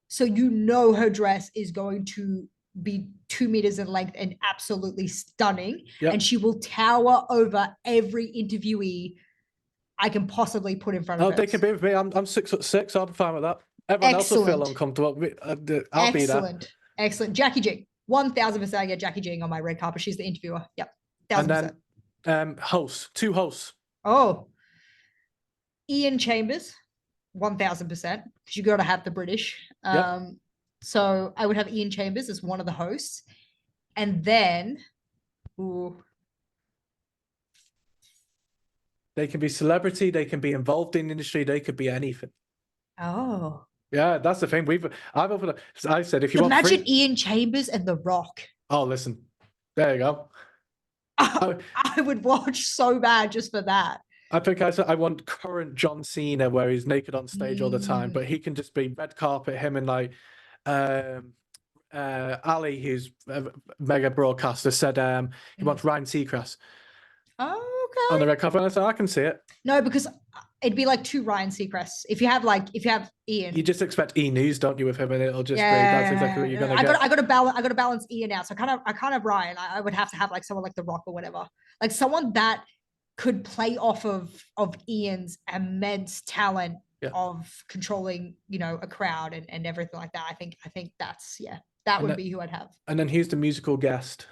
So you know her dress is going to be 2 meters in length and absolutely stunning. Yep. And she will tower over every interviewee I can possibly put in front of her. They can be with me. I'm 6'6", so I'm fine with that. Everyone else will feel uncomfortable. I'll be there. Excellent. Jackie Jing. 1000% I get Jackie Jing on my red carpet. She's the interviewer. Yep. 1000%. And then hosts. 2 hosts. Oh. Ian Chambers. 1000%. Because you got to have the British. Yep. So I would have Ian Chambers as one of the hosts. And then, they can be celebrity, they can be involved in the industry, they could be anything. Oh. Yeah, that's the thing. I've opened. I said, if you imagine want Ian Chambers and The Rock. Oh, listen. There you go. I would watch so bad just for that. I think I want current John Cena where he's naked on stage all the time, but he can just be red carpet, him and like Ali, who's a mega broadcaster, said he wants Ryan Seacrest. Oh, okay. On the red carpet, and I said, I can see it. No, because it'd be like 2 Ryan Seacrests. If you have Ian, you just expect E News, don't you, with him, and it'll just be that's exactly what you're gonna get. I got to balance Ian out, so I can't have Ryan. I would have to have like someone like The Rock or whatever, like someone that could play off of Ian's immense talent of controlling, a crowd and everything like that. I think that's that would be who I'd have. And then here's the musical guest.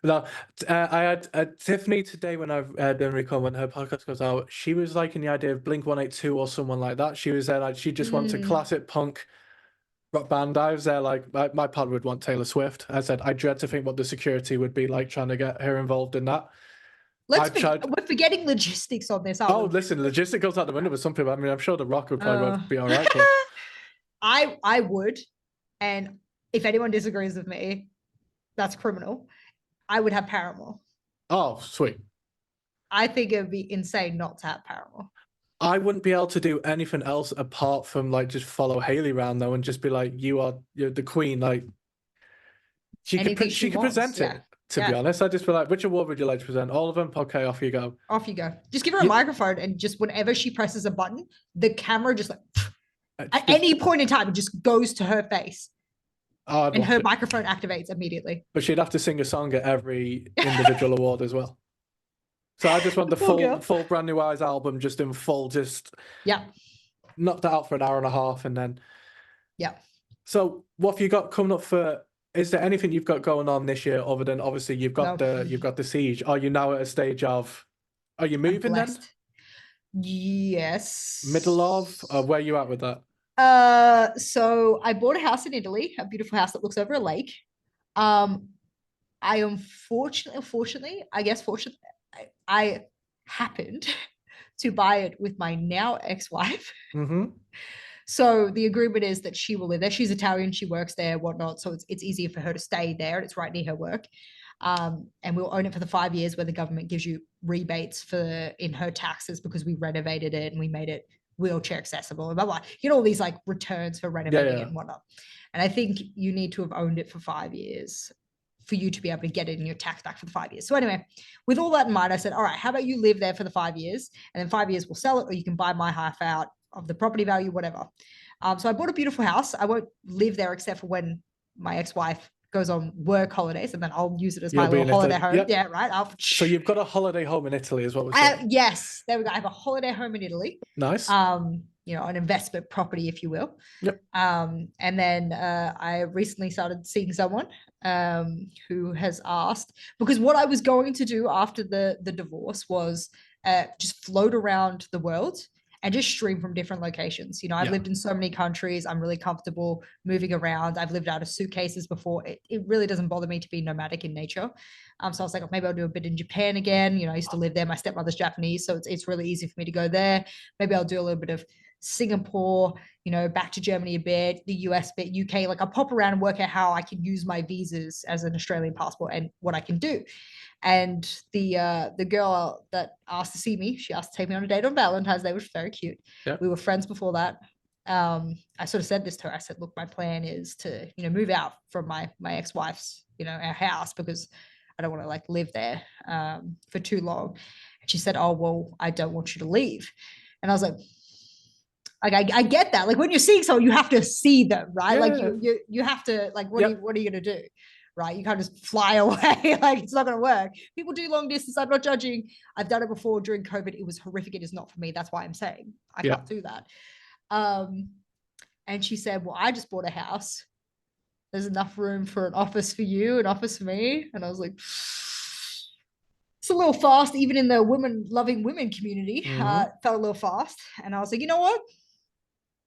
No, I had Tiffany today when I've been recording when her podcast goes out. She was liking the idea of Blink-182 or someone like that. She was there like she just wants a classic punk rock band. I was there like my partner would want Taylor Swift. I said I dread to think what the security would be like trying to get her involved in that. We're forgetting logistics on this. Listen, logistics goes out the window with some people. I mean, I'm sure The Rock would probably be all right. But... I would, and if anyone disagrees with me, that's criminal. I would have Paramore. Oh, sweet. I think it would be insane not to have Paramore. I wouldn't be able to do anything else apart from like just follow Hayley around though and just be like, you're the queen. Like she could present it. To be honest, I'd just be like, which award would you like to present? All of them? Okay, off you go. Off you go. Just give her a microphone and just whenever she presses a button, the camera just like at any point in time, it just goes to her face. And her microphone activates immediately. But she'd have to sing a song at every individual award as well. So I just want the full Brand New Eyes album just in full, just knocked that out for an hour and a half and then. Yeah. So what have you got coming up for, is there anything you've got going on this year other than obviously you've got the Siege? Are you now at a stage of, are you moving then? Yes. Middle of, or where are you at with that? So I bought a house in Italy, a beautiful house that looks over a lake. I am fortunately, I happened to buy it with my now ex-wife. So the agreement is that she will live there. She's Italian, she works there, whatnot. So it's easier for her to stay there. It's right near her work. And we'll own it for the 5 years where the government gives you rebates in her taxes because we renovated it and we made it wheelchair accessible and blah blah. You know, all these like returns for renovating it and whatnot. And I think you need to have owned it for 5 years for you to be able to get it in your tax back for the 5 years. So anyway, with all that in mind, I said, all right, how about you live there for the 5 years and then 5 years we'll sell it, or you can buy my half out of the property value, whatever. So I bought a beautiful house. I won't live there except for when my ex-wife goes on work holidays, and then I'll use it as my little holiday home. Yep. Yeah, right. So you've got a holiday home in Italy, is what we're saying? Yes, there we go. I have a holiday home in Italy. Nice. An investment property, if you will. Yep. And then I recently started seeing someone who has asked, because what I was going to do after the divorce was just float around the world and just stream from different locations. I've lived in so many countries. I'm really comfortable moving around. I've lived out of suitcases before. It really doesn't bother me to be nomadic in nature. So I was like, maybe I'll do a bit in Japan again. I used to live there. My stepmother's Japanese, so it's really easy for me to go there. Maybe I'll do a little bit of Singapore, back to Germany a bit, the US bit, UK. Like I'll pop around and work out how I can use my visas as an Australian passport and what I can do. And the girl that asked to see me, she asked to take me on a date on Valentine's Day, which was very cute. Yep. We were friends before that. I sort of said this to her. I said, look, my plan is to, move out from my ex-wife's, our house, because I don't want to like live there for too long. And she said, oh, well, I don't want you to leave. And I was like, I get that. Like when you're seeing someone, you have to see them, right? Yeah. Like you have to like, what are you gonna do? Right? You can't just fly away. Like it's not gonna work. People do long distance. I'm not judging. I've done it before during COVID. It was horrific. It is not for me. That's why I'm saying I can't do that. And she said, well, I just bought a house. There's enough room for an office for you, an office for me. And I was like, it's a little fast, even in the loving women community. Felt a little fast. And I was like, you know what?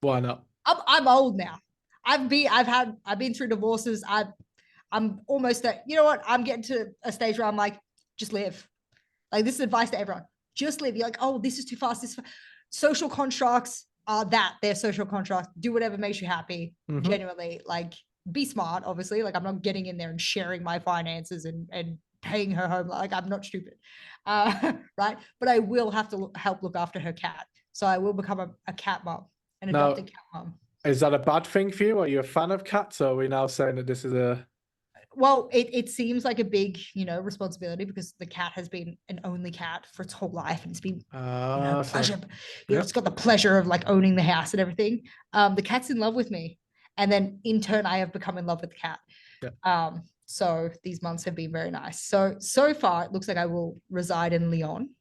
Why not? I'm old now. I've been through divorces. I'm almost at, you know what? I'm getting to a stage where I'm like, just live. Like this is advice to everyone. Just live. You're like, oh, this is too fast. Social constructs are that. They're social constructs. Do whatever makes you happy. Genuinely, like be smart, obviously. Like I'm not getting in there and sharing my finances and paying her home. Like I'm not stupid. Right. But I will have to help look after her cat. So I will become a cat mom, an adopted cat mom. Is that a bad thing for you? Are you a fan of cats? Or are we now saying that this is a... Well, it seems like a big, responsibility, because the cat has been an only cat for its whole life, and it's been pleasure. It's got the pleasure of like owning the house and everything. The cat's in love with me, and then in turn, I have become in love with the cat. Yeah. So these months have been very nice. So far, it looks like I will reside in Lyon,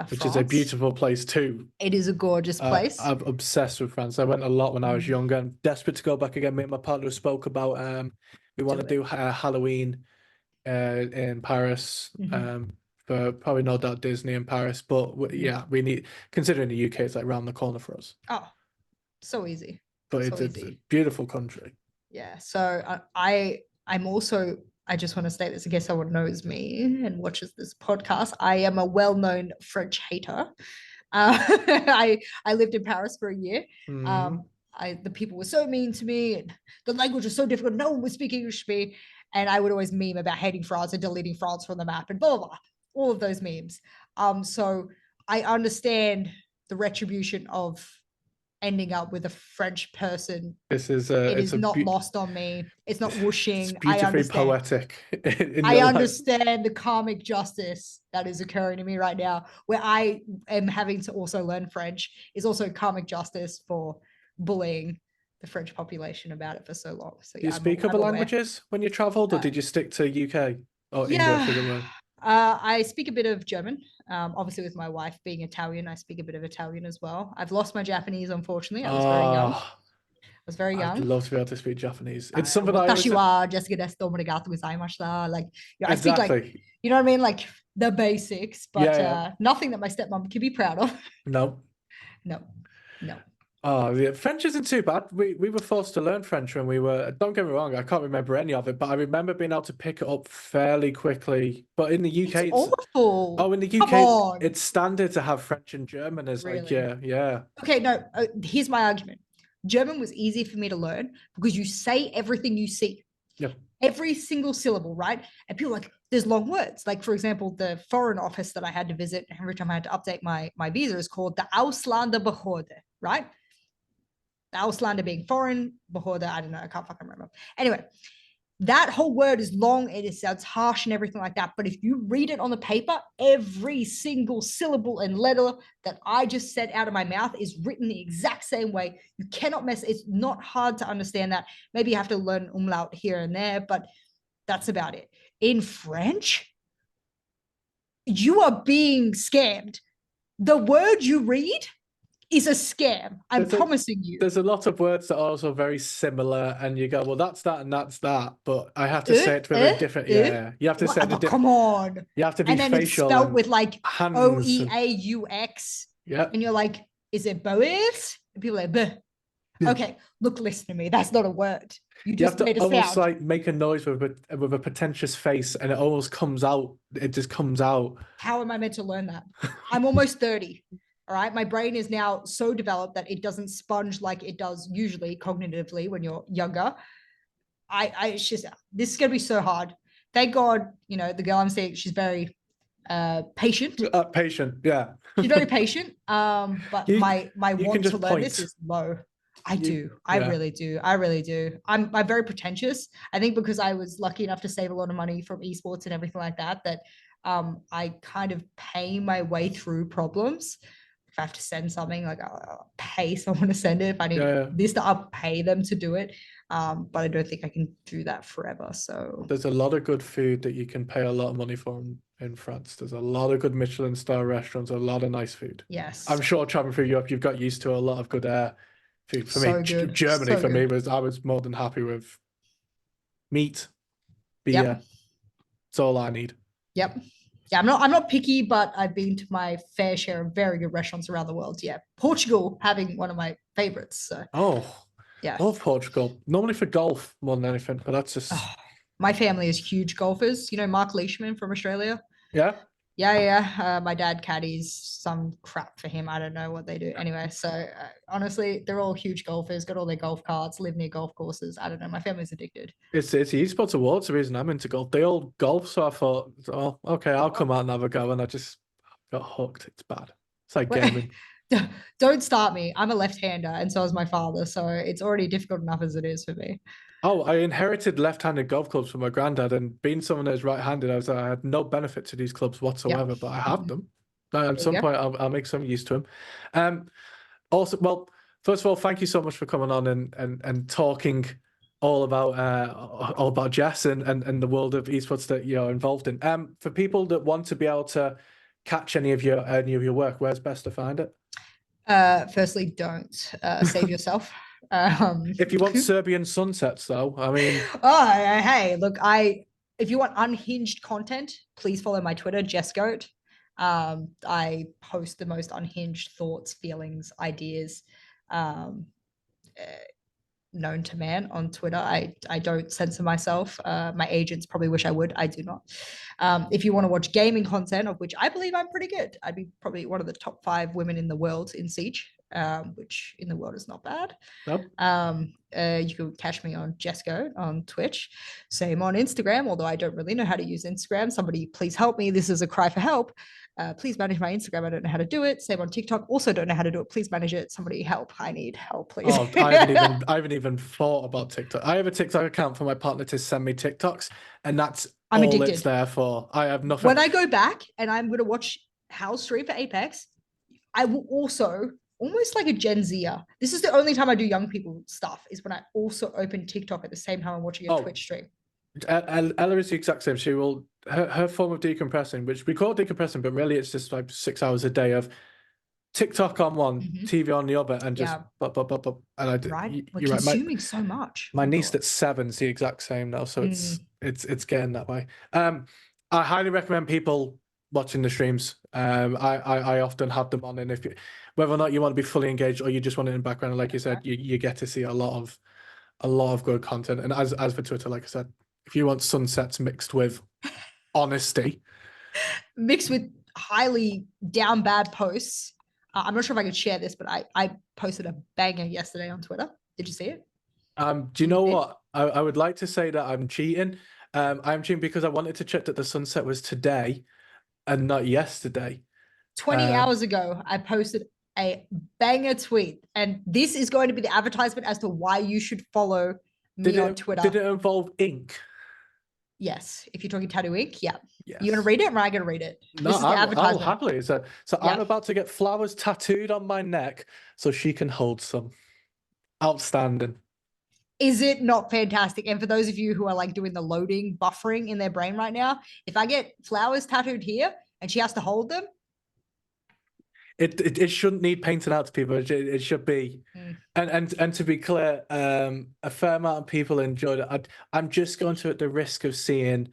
which France. is a beautiful place too. It is a gorgeous place. I'm obsessed with France. I went a lot when I was younger. I'm desperate to go back again. Me and my partner spoke about we want to do Halloween in Paris. For probably no doubt Disney in Paris, but we need, considering the UK is like around the corner for us. Oh, so easy. But it's a beautiful country. Yeah. So I'm also, I just want to state this in case someone knows me and watches this podcast. I am a well-known French hater. I lived in Paris for a year. The people were so mean to me, and the language was so difficult. No one would speak English to me, and I would always meme about hating France and deleting France from the map and blah blah blah. All of those memes. So I understand the retribution of ending up with a French person. It is not lost on me. It's not whooshing. It's beautifully poetic. I understand the karmic justice that is occurring to me right now, where I am having to also learn French, is also karmic justice for bullying the French population about it for so long. So do you speak other languages when you traveled, or did you stick to UK or English as it were? I speak a bit of German. Obviously, with my wife being Italian, I speak a bit of Italian as well. I've lost my Japanese, unfortunately. I was very young. I'd love to be able to speak Japanese. It's something I always... Like, I speak like, you know what I mean? Like the basics, but nothing that my stepmom can be proud of. No. Oh, yeah. French isn't too bad. We were forced to learn French when we were, don't get me wrong, I can't remember any of it, but I remember being able to pick it up fairly quickly. But in the UK, it's awful. Oh, in the UK, it's standard to have French and German as like, yeah. Okay, no, here's my argument. German was easy for me to learn because you say everything you see. Yep. Every single syllable, right? And people are like, there's long words. Like, for example, the foreign office that I had to visit every time I had to update my visa is called the Ausländerbehörde, right? The Ausländer being foreign, Behörde, I don't know, I can't fucking remember. Anyway, that whole word is long, it sounds harsh and everything like that. But if you read it on the paper, every single syllable and letter that I just said out of my mouth is written the exact same way. You cannot mess. It's not hard to understand that. Maybe you have to learn umlaut here and there, but that's about it. In French, you are being scammed. The word you read is a scam. I'm promising you. There's a lot of words that are also very similar, and you go, well, that's that and that's that, but I have to say it with a different. You have to say it. Come on. You have to be and then facial. It's spelled with like OEAUX. Yeah. And you're like, is it Boeth? And people are like, Buh. Okay, look, listen to me. That's not a word. You just have made to a almost sound. like make a noise with a pretentious face, and it almost comes out. It just comes out. How am I meant to learn that? I'm almost 30. All right. My brain is now so developed that it doesn't sponge like it does usually cognitively when you're younger. It's just, this is going to be so hard. Thank God, the girl I'm seeing, she's very patient. Patient, yeah. She's very patient. But You my you can want to just learn this point. is low. I You do. I yeah. really do. I really do. I'm very pretentious. I think because I was lucky enough to save a lot of money from esports and everything like that, that I kind of pay my way through problems. If I have to send something, like I'll pay someone to send it. If I need Yeah, yeah. this, I'll pay them to do it. But I don't think I can do that forever. So There's a lot of good food that you can pay a lot of money for in France. There's a lot of good Michelin star restaurants, a lot of nice food. yes, I'm sure traveling through Europe, you've got used to a lot of good food. For me, so good, Germany so for me good. was I was more than happy with meat, Yep. beer. It's all I need. Yep. Yeah, I'm not picky, but I've been to my fair share of very good restaurants around the world. Yeah. Portugal having one of my favorites. So Oh, yeah. I love Portugal. Normally for golf more than anything, but that's just Oh, my family is huge golfers. You know, Mark Leishman from Australia. yeah. Yeah, yeah. My dad caddies some crap for him. I don't know what they do. Anyway, so honestly, they're all huge golfers, got all their golf carts, live near golf courses. I don't know. My family's addicted. It's the esports awards the reason I'm into golf. They all golf, so I thought, oh, okay, I'll come out and have a go, and I just got hooked. It's bad. It's like gaming. Don't start me. I'm a left-hander, and so is my father. So it's already difficult enough as it is for me. Oh, I inherited left-handed golf clubs from my granddad, and being someone that's right-handed, I had no benefit to these clubs Yeah. whatsoever, but I have them. At There you some go. point, I'll make some use to them. Um, also, well, first of all, thank you so much for coming on and talking all about Jess and the world of esports that you're involved in. For people that want to be able to catch any of your work, where's best to find it? Firstly, don't save yourself. Um, If you want Serbian sunsets, though, I mean, oh, hey, look, if you want unhinged content, please follow my Twitter, Jess Goat. I post the most unhinged thoughts, feelings, ideas. Um, uh, Known to man on Twitter. I don't censor myself. My agents probably wish I would. I do not. If you want to watch gaming content, of which I believe I'm pretty good, I'd be probably one of the top 5 women in the world in Siege, which in the world is not bad. no. You can catch me on Jesco on Twitch. Same on Instagram, although I don't really know how to use Instagram. Somebody please help me. This is a cry for help. Please manage my Instagram. I don't know how to do it. Same on TikTok. Also don't know how to do it. Please manage it. Somebody help. I need help, please. Oh, I haven't even thought about TikTok. I have a TikTok account for my partner to send me TikToks, and that's I'm all it's addicted. there for. I have nothing. When I go back and I'm going to watch Hal stream for Apex, I will also, almost like a Gen Zer, this is the only time I do young people stuff, is when I also open TikTok at the same time I'm watching a Twitch stream. Ella is the exact same. She will her form of decompressing, which we call decompressing, but really it's just like 6 hours a day of TikTok on one, TV on the other, and just and I right. We're you're right. consuming so much. My Oh niece God. that's 7's the exact same now, so it's getting that way. I highly recommend people watching the streams. I often have them on, and if you, whether or not you want to be fully engaged or you just want it in the background, like you said, you get to see a lot of good content. And as for Twitter, like I said, if you want sunsets mixed with honesty, Mixed with highly down bad posts. I'm not sure if I could share this, but I posted a banger yesterday on Twitter. Did you see it? do you know what? I would like to say that I'm cheating. I'm cheating because I wanted to check that the sunset was today and not yesterday. 20 hours ago, I posted a banger tweet, and this is going to be the advertisement as to why you should follow me on Twitter. Did it involve ink? Yes. If you're talking tattoo ink, yeah. Yes. You gonna read it, or am I gonna read it? No, this is the advertisement. I'll happily. So I'm about to get flowers tattooed on my neck so she can hold some. Outstanding. Is it not fantastic? And for those of you who are like doing the loading, buffering in their brain right now, if I get flowers tattooed here and she has to hold them, it shouldn't need painted out to people. It should be. And to be clear, a fair amount of people enjoyed it. I'm just going to, at the risk of seeing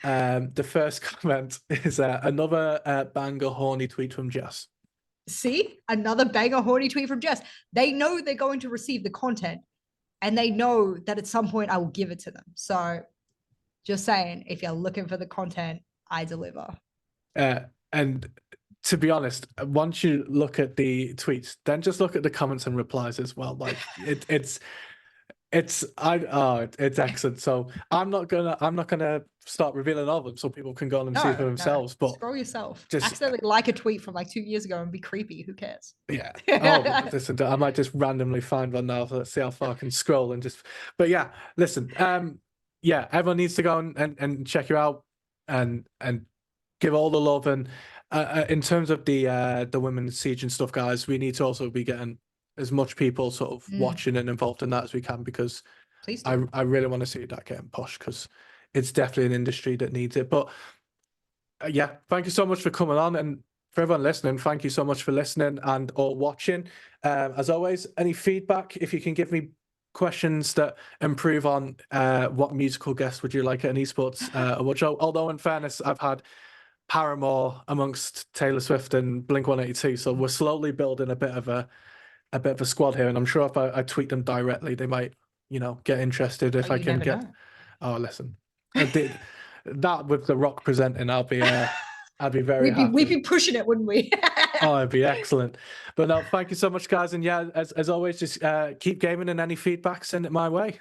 the first comment is another banger horny tweet from Jess. See, another banger horny tweet from Jess. They know they're going to receive the content, and they know that at some point I will give it to them. So just saying, if you're looking for the content, I deliver. And to be honest, once you look at the tweets, then just look at the comments and replies as well. Like it's it's excellent. So I'm not gonna start revealing all of them so people can go on and see for No, no. themselves. But Scroll yourself. just Accidentally like a tweet from like 2 years ago and be creepy. Who cares? yeah. Oh, listen, I might just randomly find one now. So let's see how far I can scroll and just. But yeah, listen. Yeah, everyone needs to go and check you out and give all the love. And in terms of the women's siege and stuff, guys, we need to also be getting as much people sort of watching and involved in that as we can, because Please do. I really want to see that getting pushed, because it's definitely an industry that needs it. But yeah, thank you so much for coming on, and for everyone listening, thank you so much for listening and or watching. As always, any feedback, if you can give me questions that improve on what musical guest would you like at an esports award show. Although in fairness, I've had Paramore amongst Taylor Swift and Blink-182, so we're slowly building a bit of a squad here, and I'm sure if I tweet them directly, they might, get interested if I You can never get. know. Oh, listen, I did that with The Rock presenting. I'd be very We'd happy. be pushing it, wouldn't we? Oh, it'd be excellent. But no, thank you so much, guys. And yeah, as always, just keep gaming, and any feedback, send it my way.